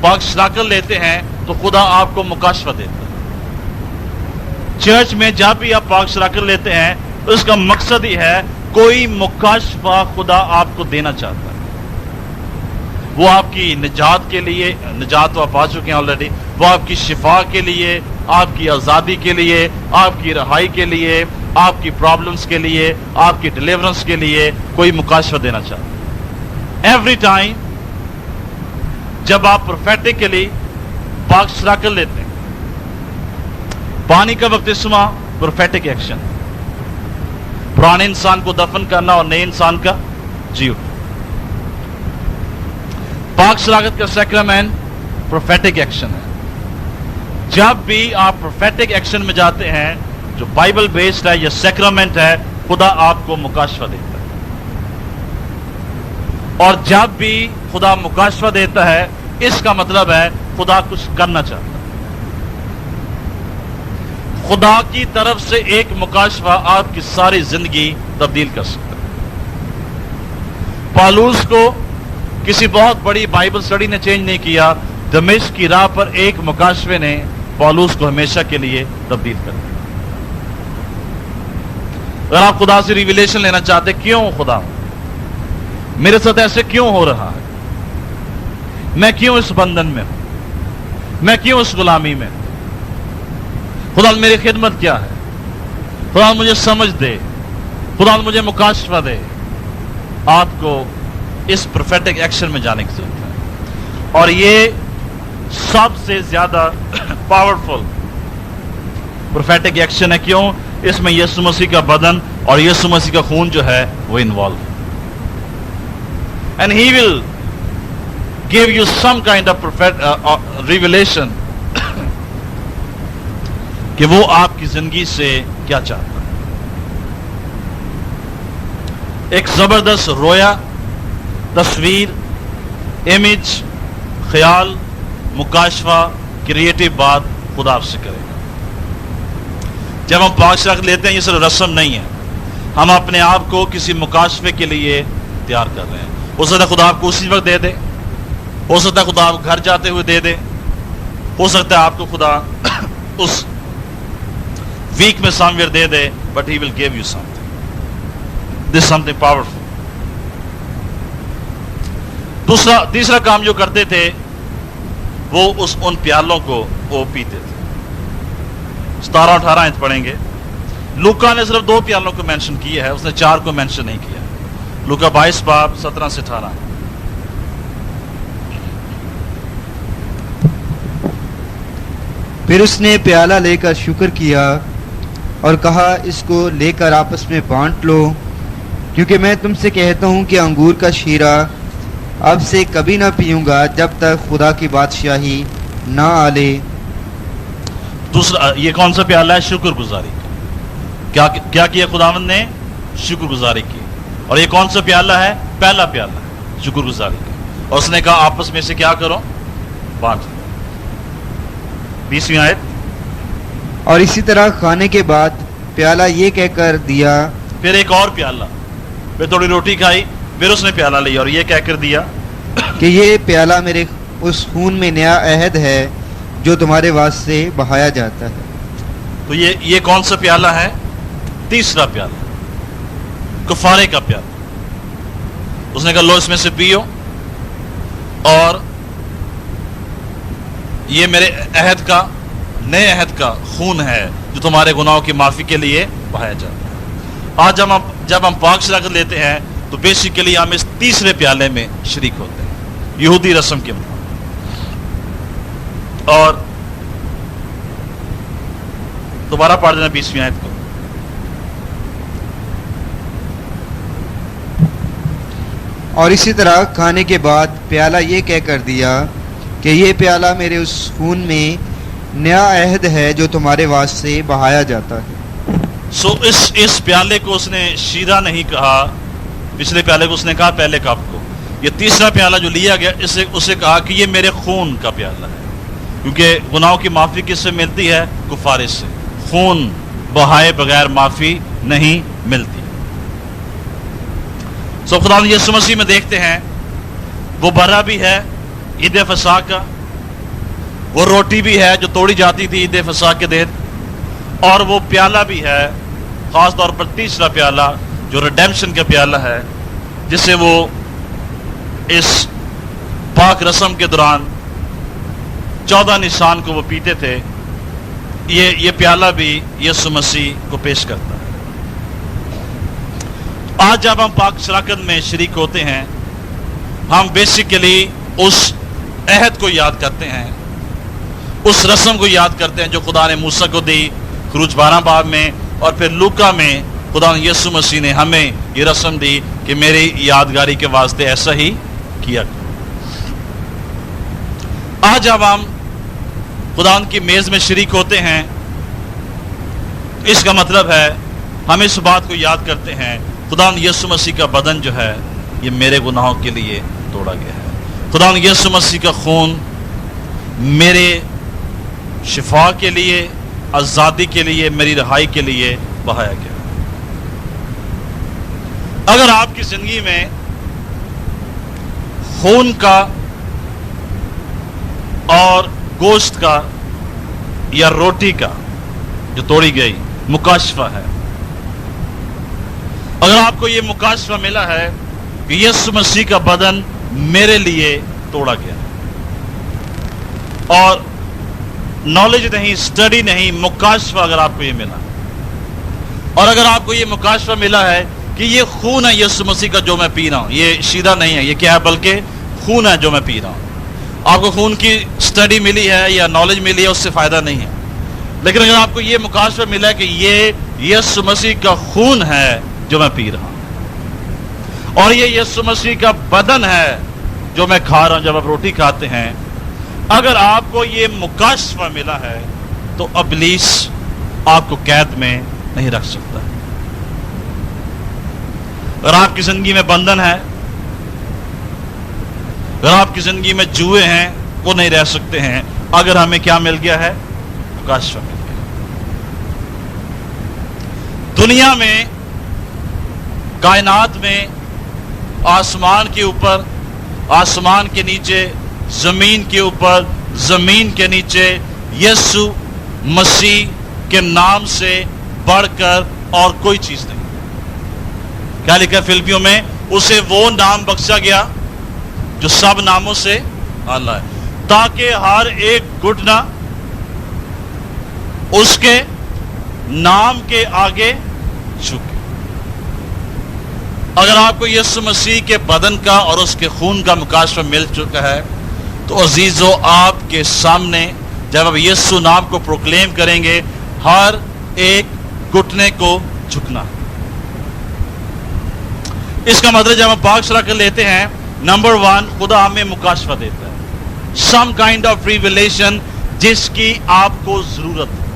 پاک شراکت لیتے ہیں تو خدا آپ کو مکاشفہ دیتا ہے۔ چرچ میں جب بھی آپ پاک شراکت لیتے ہیں اس کا مقصد ہی ہے کوئی مکاشفہ خدا آپ کو دینا چاہتا ہے. وہ آپ کی نجات کے لیے، نجات تو آپ پا چکے ہیں آلریڈی، وہ آپ کی شفا کے لیے، آپ کی آزادی کے لیے، آپ کی رہائی کے لیے، آپ کی پرابلمز کے لیے، آپ کی ڈیلیورنس کے لیے کوئی مکاشفہ دینا چاہتا ہے. ایوری ٹائم جب آپ پروفیٹکلی پاک شراکت لیتے ہیں، پانی کا بپتسمہ پروفیٹک ایکشن، پرانے انسان کو دفن کرنا اور نئے انسان کا جی اٹھنا. پاک شراکت کا سیکرامنٹ پروفیٹک ایکشن ہے. جب بھی آپ پروفیٹک ایکشن میں جاتے ہیں جو بائبل بیسڈ ہے یا سیکرامنٹ ہے، خدا آپ کو مکاشفہ دیتا ہے. اور جب بھی خدا مکاشفہ دیتا ہے اس کا مطلب ہے خدا کچھ کرنا چاہتا ہے. خدا کی طرف سے ایک مکاشفہ آپ کی ساری زندگی تبدیل کر سکتا ہے. پالوس کو کسی بہت بڑی بائبل سٹڈی نے چینج نہیں کیا، دمشق کی راہ پر ایک مکاشفے نے پالوس کو ہمیشہ کے لیے تبدیل کر دیا. اگر آپ خدا سے ریویلیشن لینا چاہتے کیوں خدا میرے ساتھ ایسے کیوں ہو رہا ہے، میں کیوں اس بندھن میں ہوں، میں کیوں اس غلامی میں ہوں، خدا میری خدمت کیا ہے، خدا مجھے سمجھ دے، خدا مجھے مکاشفہ دے. آپ کو اس پروفیٹک ایکشن میں جانے کی ضرورت ہے. اور یہ سب سے زیادہ پاورفل پروفیٹک ایکشن ہے. کیوں؟ اس میں یسوع مسیح کا بدن اور یسوع مسیح کا خون جو ہے وہ انوالو ہے. And he will give you some kind of revelation کہ وہ آپ کی زندگی سے کیا چاہتا ہے. ایک زبردست رویا، تصویر، امیج، خیال، مکاشفہ، کریٹو بات خدا آپ سے کرے گا. جب ہم پاک شراکت لیتے ہیں یہ صرف رسم نہیں ہے، ہم اپنے آپ کو کسی مکاشفے کے لیے تیار کر رہے ہیں. ہو سکتا ہے خدا آپ کو اسی وقت دے دے، ہو سکتا ہے خدا آپ کو گھر جاتے ہوئے دے دے، ہو سکتا ہے آپ کو خدا اس ویک میں سم ویئر دے دے، but he will give you something. This something powerful. تیسرا کام جو کرتے تھے وہ ان پیالوں کو وہ پیتے تھے. 17-18 پڑھیں گے. لوکا نے صرف 2 پیالوں کو مینشن کیا ہے، اس نے 4 کو مینشن نہیں کیا. لوکا 22 باب 17 سے 18. پھر اس نے پیالہ لے کر شکر کیا اور کہا اس کو لے کر آپس میں بانٹ لو، کیونکہ میں تم سے کہتا ہوں کہ انگور کا شیرہ اب سے کبھی نہ پیوں گا جب تک خدا کی بادشاہی نہ آ لے. دوسرا یہ کون سا پیالہ ہے؟ شکر گزاری کا. کیا کیا خداوند نے؟ شکر گزاری کی. اور یہ کون سا پیالہ ہے؟ پہلا پیالہ ہے شکر گزاری کا. اور اس نے کہا آپس میں سے کیا کرو؟ بانٹ لو. 20ویں آیت. اور اسی طرح کھانے کے بعد پیالہ یہ کہہ کر دیا. پھر ایک اور پیالہ، پھر تھوڑی روٹی کھائی، پھر اس نے پیالہ لیا اور یہ کہہ کر دیا کہ یہ پیالہ میرے اس خون میں نیا عہد ہے جو تمہارے واسطے بہایا جاتا ہے. تو یہ کون سا پیالہ ہے؟ تیسرا پیالہ، کفارے کا پیالہ. اس نے کہا لو اس میں سے پیو، اور یہ میرے عہد کا، نئے عہد کا خون ہے جو تمہارے گناہوں کی معافی کے لیے بہایا جاتا ہے. آج جب ہم پاک شراکت لیتے ہیں تو بیسیکلی ہم اس تیسرے پیالے میں شریک ہوتے ہیں یہودی رسم کے مطابق. اور دوبارہ پڑھ دینا 20ویں آیت کو. اور اسی طرح کھانے کے بعد پیالہ یہ کہہ کر دیا کہ یہ پیالہ میرے اس خون میں نیا عہد ہے جو تمہارے واسطے بہایا جاتا ہے. سو اس پیالے کو اس نے شیرہ نہیں کہا، پچھلے پیالے کو اس نے کہا پہلے کپ کو. یہ تیسرا پیالہ جو لیا گیا اسے کہا کہ یہ میرے خون کا پیالہ ہے، کیونکہ گناہوں کی معافی کس سے ملتی ہے؟ کفارے سے. خون بہائے بغیر معافی نہیں ملتی. سو خدا یسوع مسیح میں دیکھتے ہیں وہ برا بھی ہے عید فصح کا، وہ روٹی بھی ہے جو توڑی جاتی تھی عید فصح کے دن، اور وہ پیالہ بھی ہے، خاص طور پر تیسرا پیالہ جو ریڈیمشن کا پیالہ ہے، جسے وہ اس پاک رسم کے دوران 14 نشان کو وہ پیتے تھے، یہ پیالہ بھی یسوع مسیح کو پیش کرتا ہے۔ آج جب ہم پاک شراکت میں شریک ہوتے ہیں، ہم بیسیکلی اس عہد کو یاد کرتے ہیں، اس رسم کو یاد کرتے ہیں جو خدا نے موسیٰ کو دی خروج 12 باب میں، اور پھر لوکا میں خدا یسوع مسیح نے ہمیں یہ رسم دی کہ میری یادگاری کے واسطے ایسا ہی کیا۔ آج جب ہم خدا کی میز میں شریک ہوتے ہیں، اس کا مطلب ہے ہم اس بات کو یاد کرتے ہیں خدا یسوع مسیح کا بدن جو ہے یہ میرے گناہوں کے لیے توڑا گیا ہے، خدا یسوع مسیح کا خون میرے شفا کے لیے، آزادی کے لیے، میری رہائی کے لیے بہایا گیا۔ اگر آپ کی زندگی میں خون کا اور گوشت کا یا روٹی کا جو توڑی گئی مکاشفہ ہے، اگر آپ کو یہ مکاشفہ ملا ہے کہ یسوع مسیح کا بدن میرے لیے توڑا گیا، اور نالج نہیں، سٹڈی نہیں، مکاشفہ اگر آپ کو یہ ملا، اور اگر آپ کو یہ مکاشفہ ملا ہے کہ یہ خون ہے یسوع مسیح کا جو میں پی رہا ہوں، یہ شیدہ نہیں ہے، یہ کیا ہے بلکہ خون ہے جو میں پی رہا ہوں۔ آپ کو خون کی سٹڈی ملی ہے یا نالج ملی ہے، اس سے فائدہ نہیں ہے، لیکن اگر آپ کو یہ مکاشفہ ملا ہے کہ یہ یسوع مسیح کا خون ہے جو میں پی رہا ہوں، اور یہ یسوع مسیح کا بدن ہے جو میں کھا رہا ہوں، جب آپ روٹی کھاتے ہیں، اگر آپ کو یہ مکاشفہ ملا ہے تو ابلیس آپ کو قید میں نہیں رکھ سکتا۔ اگر آپ کی زندگی میں بندھن ہے، اگر آپ کی زندگی میں جوئے ہیں، وہ نہیں رہ سکتے ہیں اگر ہمیں کیا مل گیا ہے؟ مکاشفہ مل گیا۔ دنیا میں، کائنات میں، آسمان کے اوپر، آسمان کے نیچے، زمین کے اوپر، زمین کے نیچے، یسوع مسیح کے نام سے بڑھ کر اور کوئی چیز نہیں۔ کیا لکھا فلپیوں میں؟ اسے وہ نام بخشا گیا جو سب ناموں سے اعلیٰ ہے، تاکہ ہر ایک گھٹنا اس کے نام کے آگے جھکے۔ اگر آپ کو یسوع مسیح کے بدن کا اور اس کے خون کا مکاشفہ مل چکا ہے تو عزیزو، آپ کے سامنے جب آپ یسوع نام کو پروکلیم کریں گے، ہر ایک گھٹنے کو جھکنا۔ اس کا مطلب جب ہم پاک شراکت لیتے ہیں، نمبر 1 خدا ہمیں مکاشفہ دیتا ہے، سم کائنڈ آف ریویلیشن جس کی آپ کو ضرورت ہے۔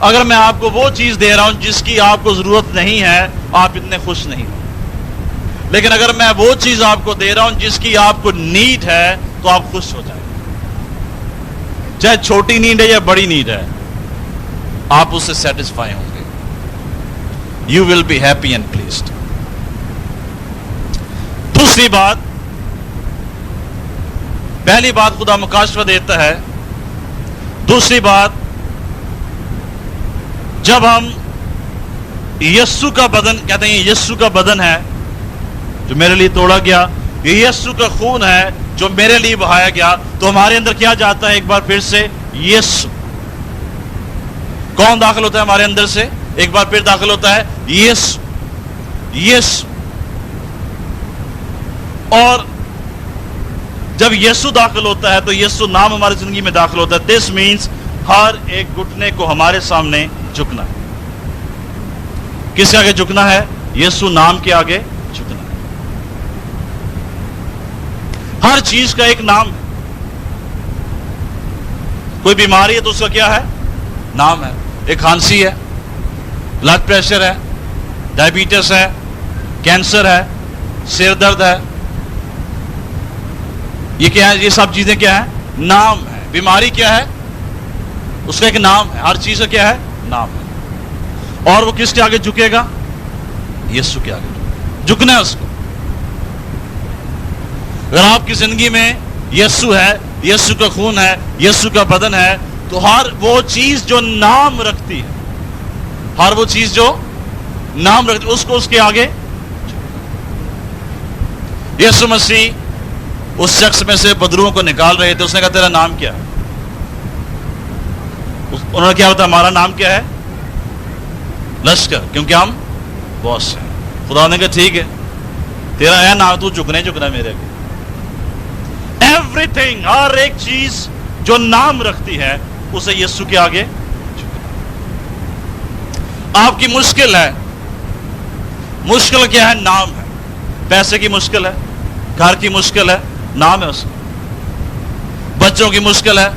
اگر میں آپ کو وہ چیز دے رہا ہوں جس کی آپ کو ضرورت نہیں ہے، آپ اتنے خوش نہیں ہوں، لیکن اگر میں وہ چیز آپ کو دے رہا ہوں جس کی آپ کو نیڈ ہے تو آپ خوش ہو جائیں، چاہے چھوٹی نیڈ ہے یا بڑی نیڈ ہے، آپ اس سے سیٹسفائی ہوں گے۔ You will be happy and pleased. دوسری بات، پہلی بات خدا مکاشفہ دیتا ہے، دوسری بات جب ہم یسوع کا بدن کہتے ہیں، یسوع کا بدن ہے جو میرے لیے توڑا گیا، یہ یسوع کا خون ہے جو میرے لیے بہایا گیا، تو ہمارے اندر کیا جاتا ہے؟ ایک بار پھر سے یسوع۔ کون داخل ہوتا ہے ہمارے اندر سے؟ ایک بار پھر داخل ہوتا ہے یسوع، یسوع۔ اور جب یسوع داخل ہوتا ہے تو یسوع نام ہماری زندگی میں داخل ہوتا ہے۔ دس مینس ہر ایک گھٹنے کو ہمارے سامنے جھکنا ہے۔ کس کے آگے جھکنا ہے؟ یسوع نام کے آگے جھکنا ہے۔ ہر چیز کا ایک نام ہے۔ کوئی بیماری ہے تو اس کا کیا ہے؟ نام ہے۔ ایک کھانسی ہے، بلڈ پریشر ہے، ڈائبٹیس ہے، کینسر ہے، سر درد ہے، یہ کیا ہے؟ یہ سب چیزیں کیا ہے؟ نام ہے۔ بیماری کیا ہے؟ اس کا ایک نام ہے۔ ہر چیز کا کیا ہے؟ نام ہے۔ اور وہ کس کے آگے جھکے گا؟ یسوع کے آگے جھکنا ہے اس کو۔ اگر آپ کی زندگی میں یسوع ہے، یسوع کا خون ہے، یسوع کا بدن ہے، تو ہر وہ چیز جو نام رکھتی ہے، ہر وہ چیز جو نام رکھتی اس کو اس کے آگے. یسوع مسیح اس شخص میں سے بدروؤں کو نکال رہے تھے. اس نے کہا تیرا نام کیا ہے؟ انہوں نے کیا بتایا؟ ہمارا نام کیا ہے؟ لشکر، کیونکہ ہم باس ہیں. خدا نے کہا ٹھیک ہے، تیرا ہے نام، تو جھکنے میرے کے. ایوری تھنگ، ہر ایک چیز جو نام رکھتی ہے اسے یسوع کے آگے جھکنا. آپ کی مشکل ہے، مشکل کیا ہے؟ نام ہے. پیسے کی مشکل ہے، گھر کی مشکل ہے، نام ہے اس کا. بچوں کی مشکل ہے،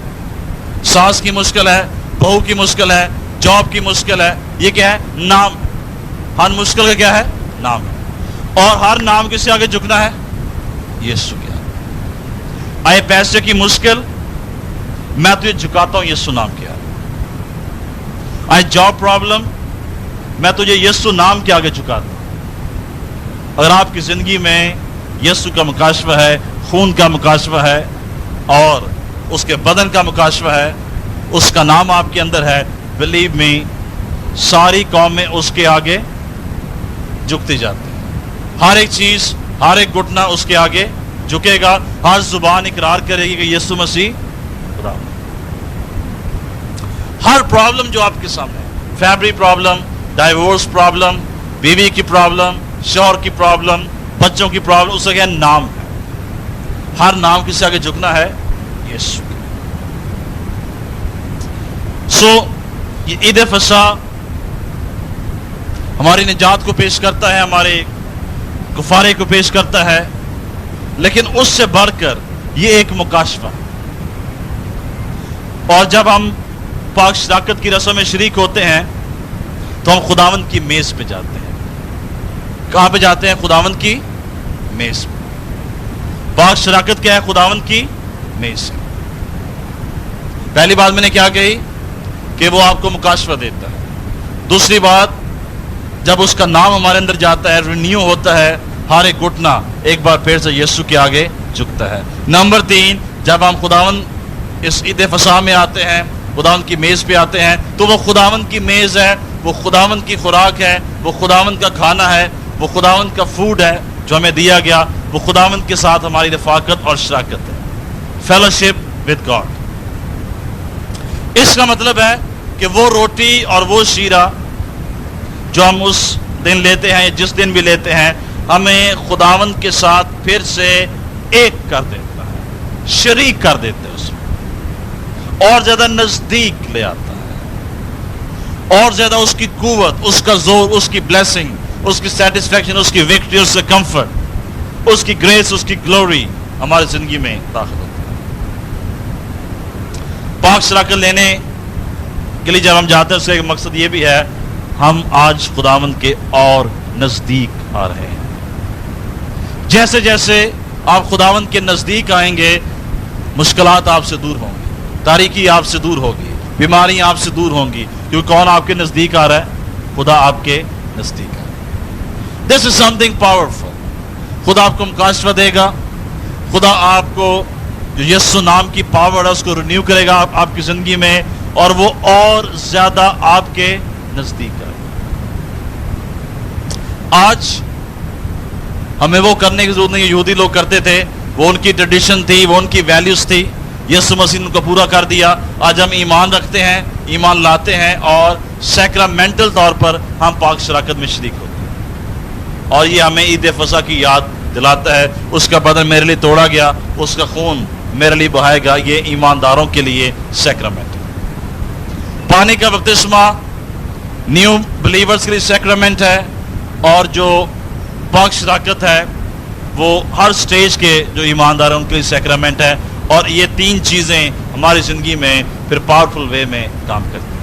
ساس کی مشکل ہے، بہو کی مشکل ہے، جاب کی مشکل ہے. یہ کیا ہے؟ نام. ہر مشکل کا کیا ہے؟ نام ہے. اور ہر نام کس سے آگے جھکنا ہے؟ یسوع کے آگے. آئے پیسے کی مشکل، میں تجھے جھکاتا ہوں یسوع نام کے آگے. آئے جاب پرابلم، میں تجھے یسوع نام کے آگے جھکاتا ہوں. اگر آپ کی زندگی میں یسوع کا مکاشفہ ہے، خون کا مکاشفہ ہے اور اس کے بدن کا مکاشفہ ہے، اس کا نام آپ کے اندر ہے، بلیو می، ساری قومیں اس کے آگے جھکتی جاتی ہیں. ہر ایک چیز، ہر ایک گھٹنا اس کے آگے جھکے گا. ہر زبان اقرار کرے گی کہ یسوع مسیح خدا. ہر پرابلم جو آپ کے سامنے ہے، فیملی پرابلم، ڈائیورس پرابلم، بیوی کی پرابلم، شوہر کی پرابلم، بچوں کی پرابلم، اس کا کیا نام ہے. ہر نام کس سے آگے جھکنا ہے؟ یسوع. سو یہ عید فصح ہماری نجات کو پیش کرتا ہے، ہمارے کفارے کو پیش کرتا ہے، لیکن اس سے بڑھ کر یہ ایک مکاشفہ. اور جب ہم پاک شراکت کی رسم میں شریک ہوتے ہیں تو ہم خداوند کی میز پہ جاتے ہیں. کہاں پہ جاتے ہیں؟ خداوند کی میز پہ. پاک شراکت کیا ہے؟ خداوند کی میز. پہلی بات میں نے کیا کہی کہ وہ آپ کو مکاشفہ دیتا ہے. دوسری بات، جب اس کا نام ہمارے اندر جاتا ہے، رینیو ہوتا ہے، ہر ایک گھٹنا ایک بار پھر سے یسوع کے آگے جھکتا ہے. نمبر 3، جب ہم خداوند اس عید فصح میں آتے ہیں، خداوند کی میز پہ آتے ہیں، تو وہ خداوند کی میز ہے، وہ خداوند کی خوراک ہے، وہ خداوند کا کھانا ہے، وہ خداوند کا فوڈ ہے جو ہمیں دیا گیا. وہ خداوند کے ساتھ ہماری رفاقت اور شراکت ہے، فیلوشپ ود گاڈ. اس کا مطلب ہے کہ وہ روٹی اور وہ شیرہ جو ہم اس دن لیتے ہیں، جس دن بھی لیتے ہیں، ہمیں خداوند کے ساتھ پھر سے ایک کر دیتا ہے، شریک کر دیتے ہیں، اس میں اور زیادہ نزدیک لے آتا ہے، اور زیادہ اس کی قوت، اس کا زور، اس کی بلیسنگ، اس کی سیٹسفیکشن، اس کی وکٹری، اس کا کمفرٹ، اس کی گریس، اس کی گلوری ہماری زندگی میں داخل ہوتا ہے. پاک شراکت لینے کے لیے جب ہم جاتے ہیں، اس کا ایک مقصد یہ بھی ہے، ہم آج خداوند کے اور نزدیک آ رہے ہیں. جیسے جیسے آپ خداوند کے نزدیک آئیں گے، مشکلات آپ سے دور ہوں گی، تاریکی آپ سے دور ہوگی، بیماریاں آپ سے دور ہوں گی، کیونکہ کون آپ کے نزدیک آ رہا ہے؟ خدا آپ کے نزدیک آ رہا ہے. دس از سم تھنگ پاورفل. خدا آپ کو مکاشفہ دے گا. خدا آپ کو جو یسوع نام کی پاور ہے اس کو رینیو کرے گا آپ کی زندگی میں، اور وہ اور زیادہ آپ کے نزدیک آئے. آج ہمیں وہ کرنے کی ضرورت نہیں ہے. یہودی لوگ کرتے تھے، وہ ان کی ٹریڈیشن تھی، وہ ان کی ویلیوز تھی. یسوع مسیح نے ان کو پورا کر دیا. آج ہم ایمان رکھتے ہیں، ایمان لاتے ہیں، اور سیکرامنٹل طور پر ہم پاک شراکت میں شریک ہوتے ہیں. اور یہ ہمیں عید فصح کی یاد دلاتا ہے. اس کا بدن میرے لیے توڑا گیا، اس کا خون میرے لیے بہائے گا. یہ ایمانداروں کے لیے سیکرامنٹ. پانی کا بپتسمہ نیو بلیورز کے لیے سیکرامنٹ ہے، اور جو پاک شراکت ہے وہ ہر سٹیج کے جو ایماندار ہیں ان کے لیے سیکرامنٹ ہے. اور یہ 3 چیزیں ہماری زندگی میں پھر پاورفل وے میں کام کرتی ہیں.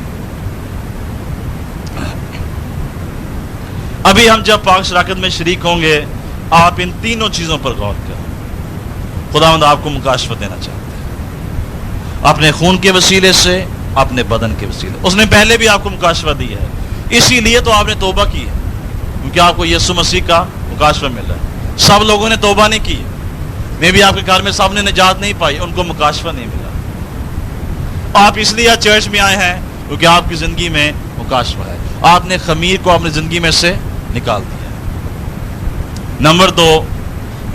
ابھی ہم جب پاک شراکت میں شریک ہوں گے، آپ ان تینوں چیزوں پر غور کریں. خداوند آپ کو مکاشفہ دینا چاہتے ہیں اپنے خون کے وسیلے سے، اپنے بدن کے وسیلے. اس نے پہلے بھی آپ کو مکاشفہ دیا ہے، اسی لیے تو آپ نے توبہ کی ہے، کیونکہ آپ کو یسوع مسیح کا مکاشفہ مل رہا ہے. سب لوگوں نے توبہ نہیں کی. میں بھی آپ کے گھر میں سب نے نجات نہیں پائی، ان کو مکاشفہ نہیں ملا. آپ اس لیے چرچ میں آئے ہیں کیونکہ آپ کی زندگی میں مکاشفہ ہے، آپ نے خمیر کو اپنی زندگی میں سے نکال دیا ہے۔ نمبر 2،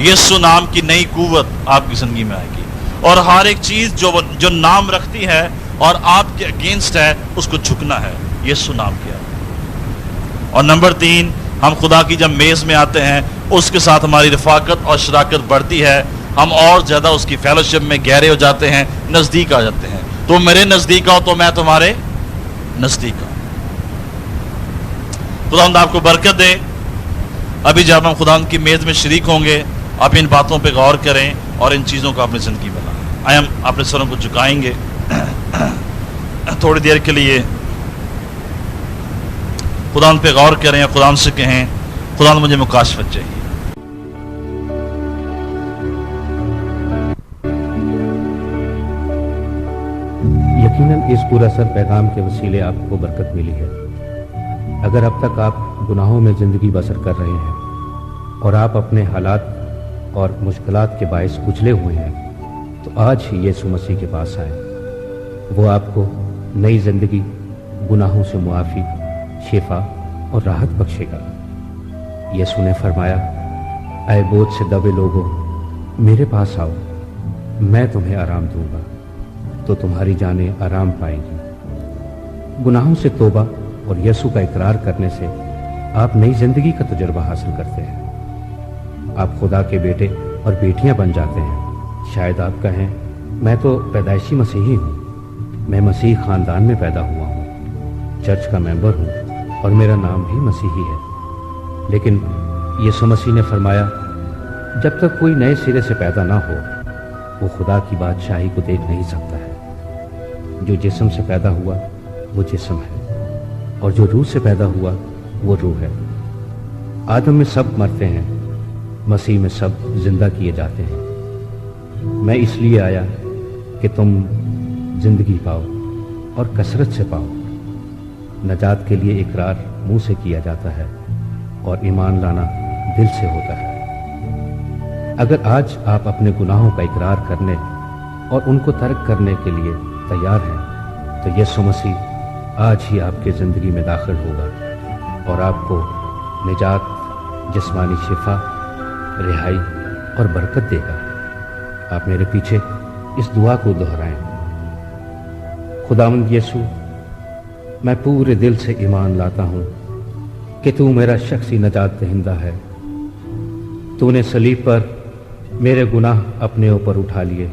یسوع نام کی نئی قوت آپ کی زندگی میں آئے گی، اور ہر ایک چیز جو نام رکھتی ہے اور آپ کے اگینسٹ ہے اس کو جھکنا ہے، یسوع نام کیا۔ اور نمبر 3، ہم خدا کی جب میز میں آتے ہیں اس کے ساتھ ہماری رفاقت اور شراکت بڑھتی ہے، ہم اور زیادہ اس کی فیلوشپ میں گہرے ہو جاتے ہیں، نزدیک آ جاتے ہیں۔ تم میرے نزدیک آؤ تو میں تمہارے نزدیک آؤں۔ خداوند آپ کو برکت دے۔ ابھی جب ہم خداوند کی میز میں شریک ہوں گے، آپ ان باتوں پہ غور کریں اور ان چیزوں کو اپنی زندگی میں لائیں۔ آئے ہم اپنے سروں کو جھکائیں گے تھوڑی دیر کے لیے، خداوند پہ غور کریں اور خداوند سے کہیں خداوند مجھے مکاشفت چاہیے۔ یقیناً اس پورا سر پیغام کے وسیلے آپ کو برکت ملی ہے۔ اگر اب تک آپ گناہوں میں زندگی بسر کر رہے ہیں اور آپ اپنے حالات اور مشکلات کے باعث کچلے ہوئے ہیں، تو آج ہی یسوع مسیح کے پاس آئیں۔ وہ آپ کو نئی زندگی، گناہوں سے معافی، شفا اور راحت بخشے گا۔ یسوع نے فرمایا، اے بوجھ سے دبے لوگوں، میرے پاس آؤ، میں تمہیں آرام دوں گا، تو تمہاری جانیں آرام پائیں گی۔ گناہوں سے توبہ اور یسوع کا اقرار کرنے سے آپ نئی زندگی کا تجربہ حاصل کرتے ہیں۔ آپ خدا کے بیٹے اور بیٹیاں بن جاتے ہیں۔ شاید آپ کہیں، میں تو پیدائشی مسیحی ہوں، میں مسیح خاندان میں پیدا ہوا ہوں، چرچ کا ممبر ہوں اور میرا نام بھی مسیحی ہے۔ لیکن یسوع مسیح نے فرمایا، جب تک کوئی نئے سرے سے پیدا نہ ہو وہ خدا کی بادشاہی کو دیکھ نہیں سکتا ہے۔ جو جسم سے پیدا ہوا وہ جسم ہے، اور جو روح سے پیدا ہوا وہ روح ہے۔ آدم میں سب مرتے ہیں، مسیح میں سب زندہ کیے جاتے ہیں۔ میں اس لیے آیا کہ تم زندگی پاؤ اور کثرت سے پاؤ۔ نجات کے لیے اقرار منہ سے کیا جاتا ہے اور ایمان لانا دل سے ہوتا ہے۔ اگر آج آپ اپنے گناہوں کا اقرار کرنے اور ان کو ترک کرنے کے لیے تیار ہیں، تو یسوع مسیح آج ہی آپ کی زندگی میں داخل ہوگا اور آپ کو نجات، جسمانی شفا، رہائی اور برکت دے گا۔ آپ میرے پیچھے اس دعا کو دہرائیں۔ خداوند یسوع، میں پورے دل سے ایمان لاتا ہوں کہ تو میرا شخصی نجات دہندہ ہے۔ تو نے صلیب پر میرے گناہ اپنے اوپر اٹھا لیے۔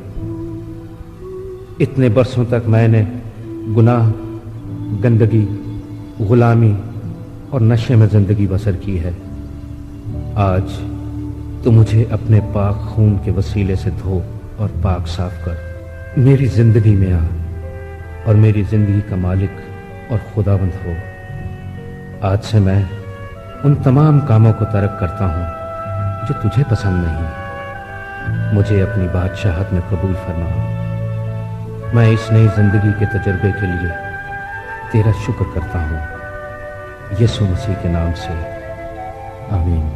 اتنے برسوں تک میں نے گناہ، گندگی، غلامی اور نشے میں زندگی بسر کی ہے۔ آج تو مجھے اپنے پاک خون کے وسیلے سے دھو اور پاک صاف کر میری زندگی میں آ اور میری زندگی کا مالک اور خداوند ہو۔ آج سے میں ان تمام کاموں کو ترک کرتا ہوں جو تجھے پسند نہیں۔ مجھے اپنی بادشاہت میں قبول فرما۔ میں اس نئی زندگی کے تجربے کے لیے تیرا شکر کرتا ہوں، یسوع مسیح کے نام سے، آمین۔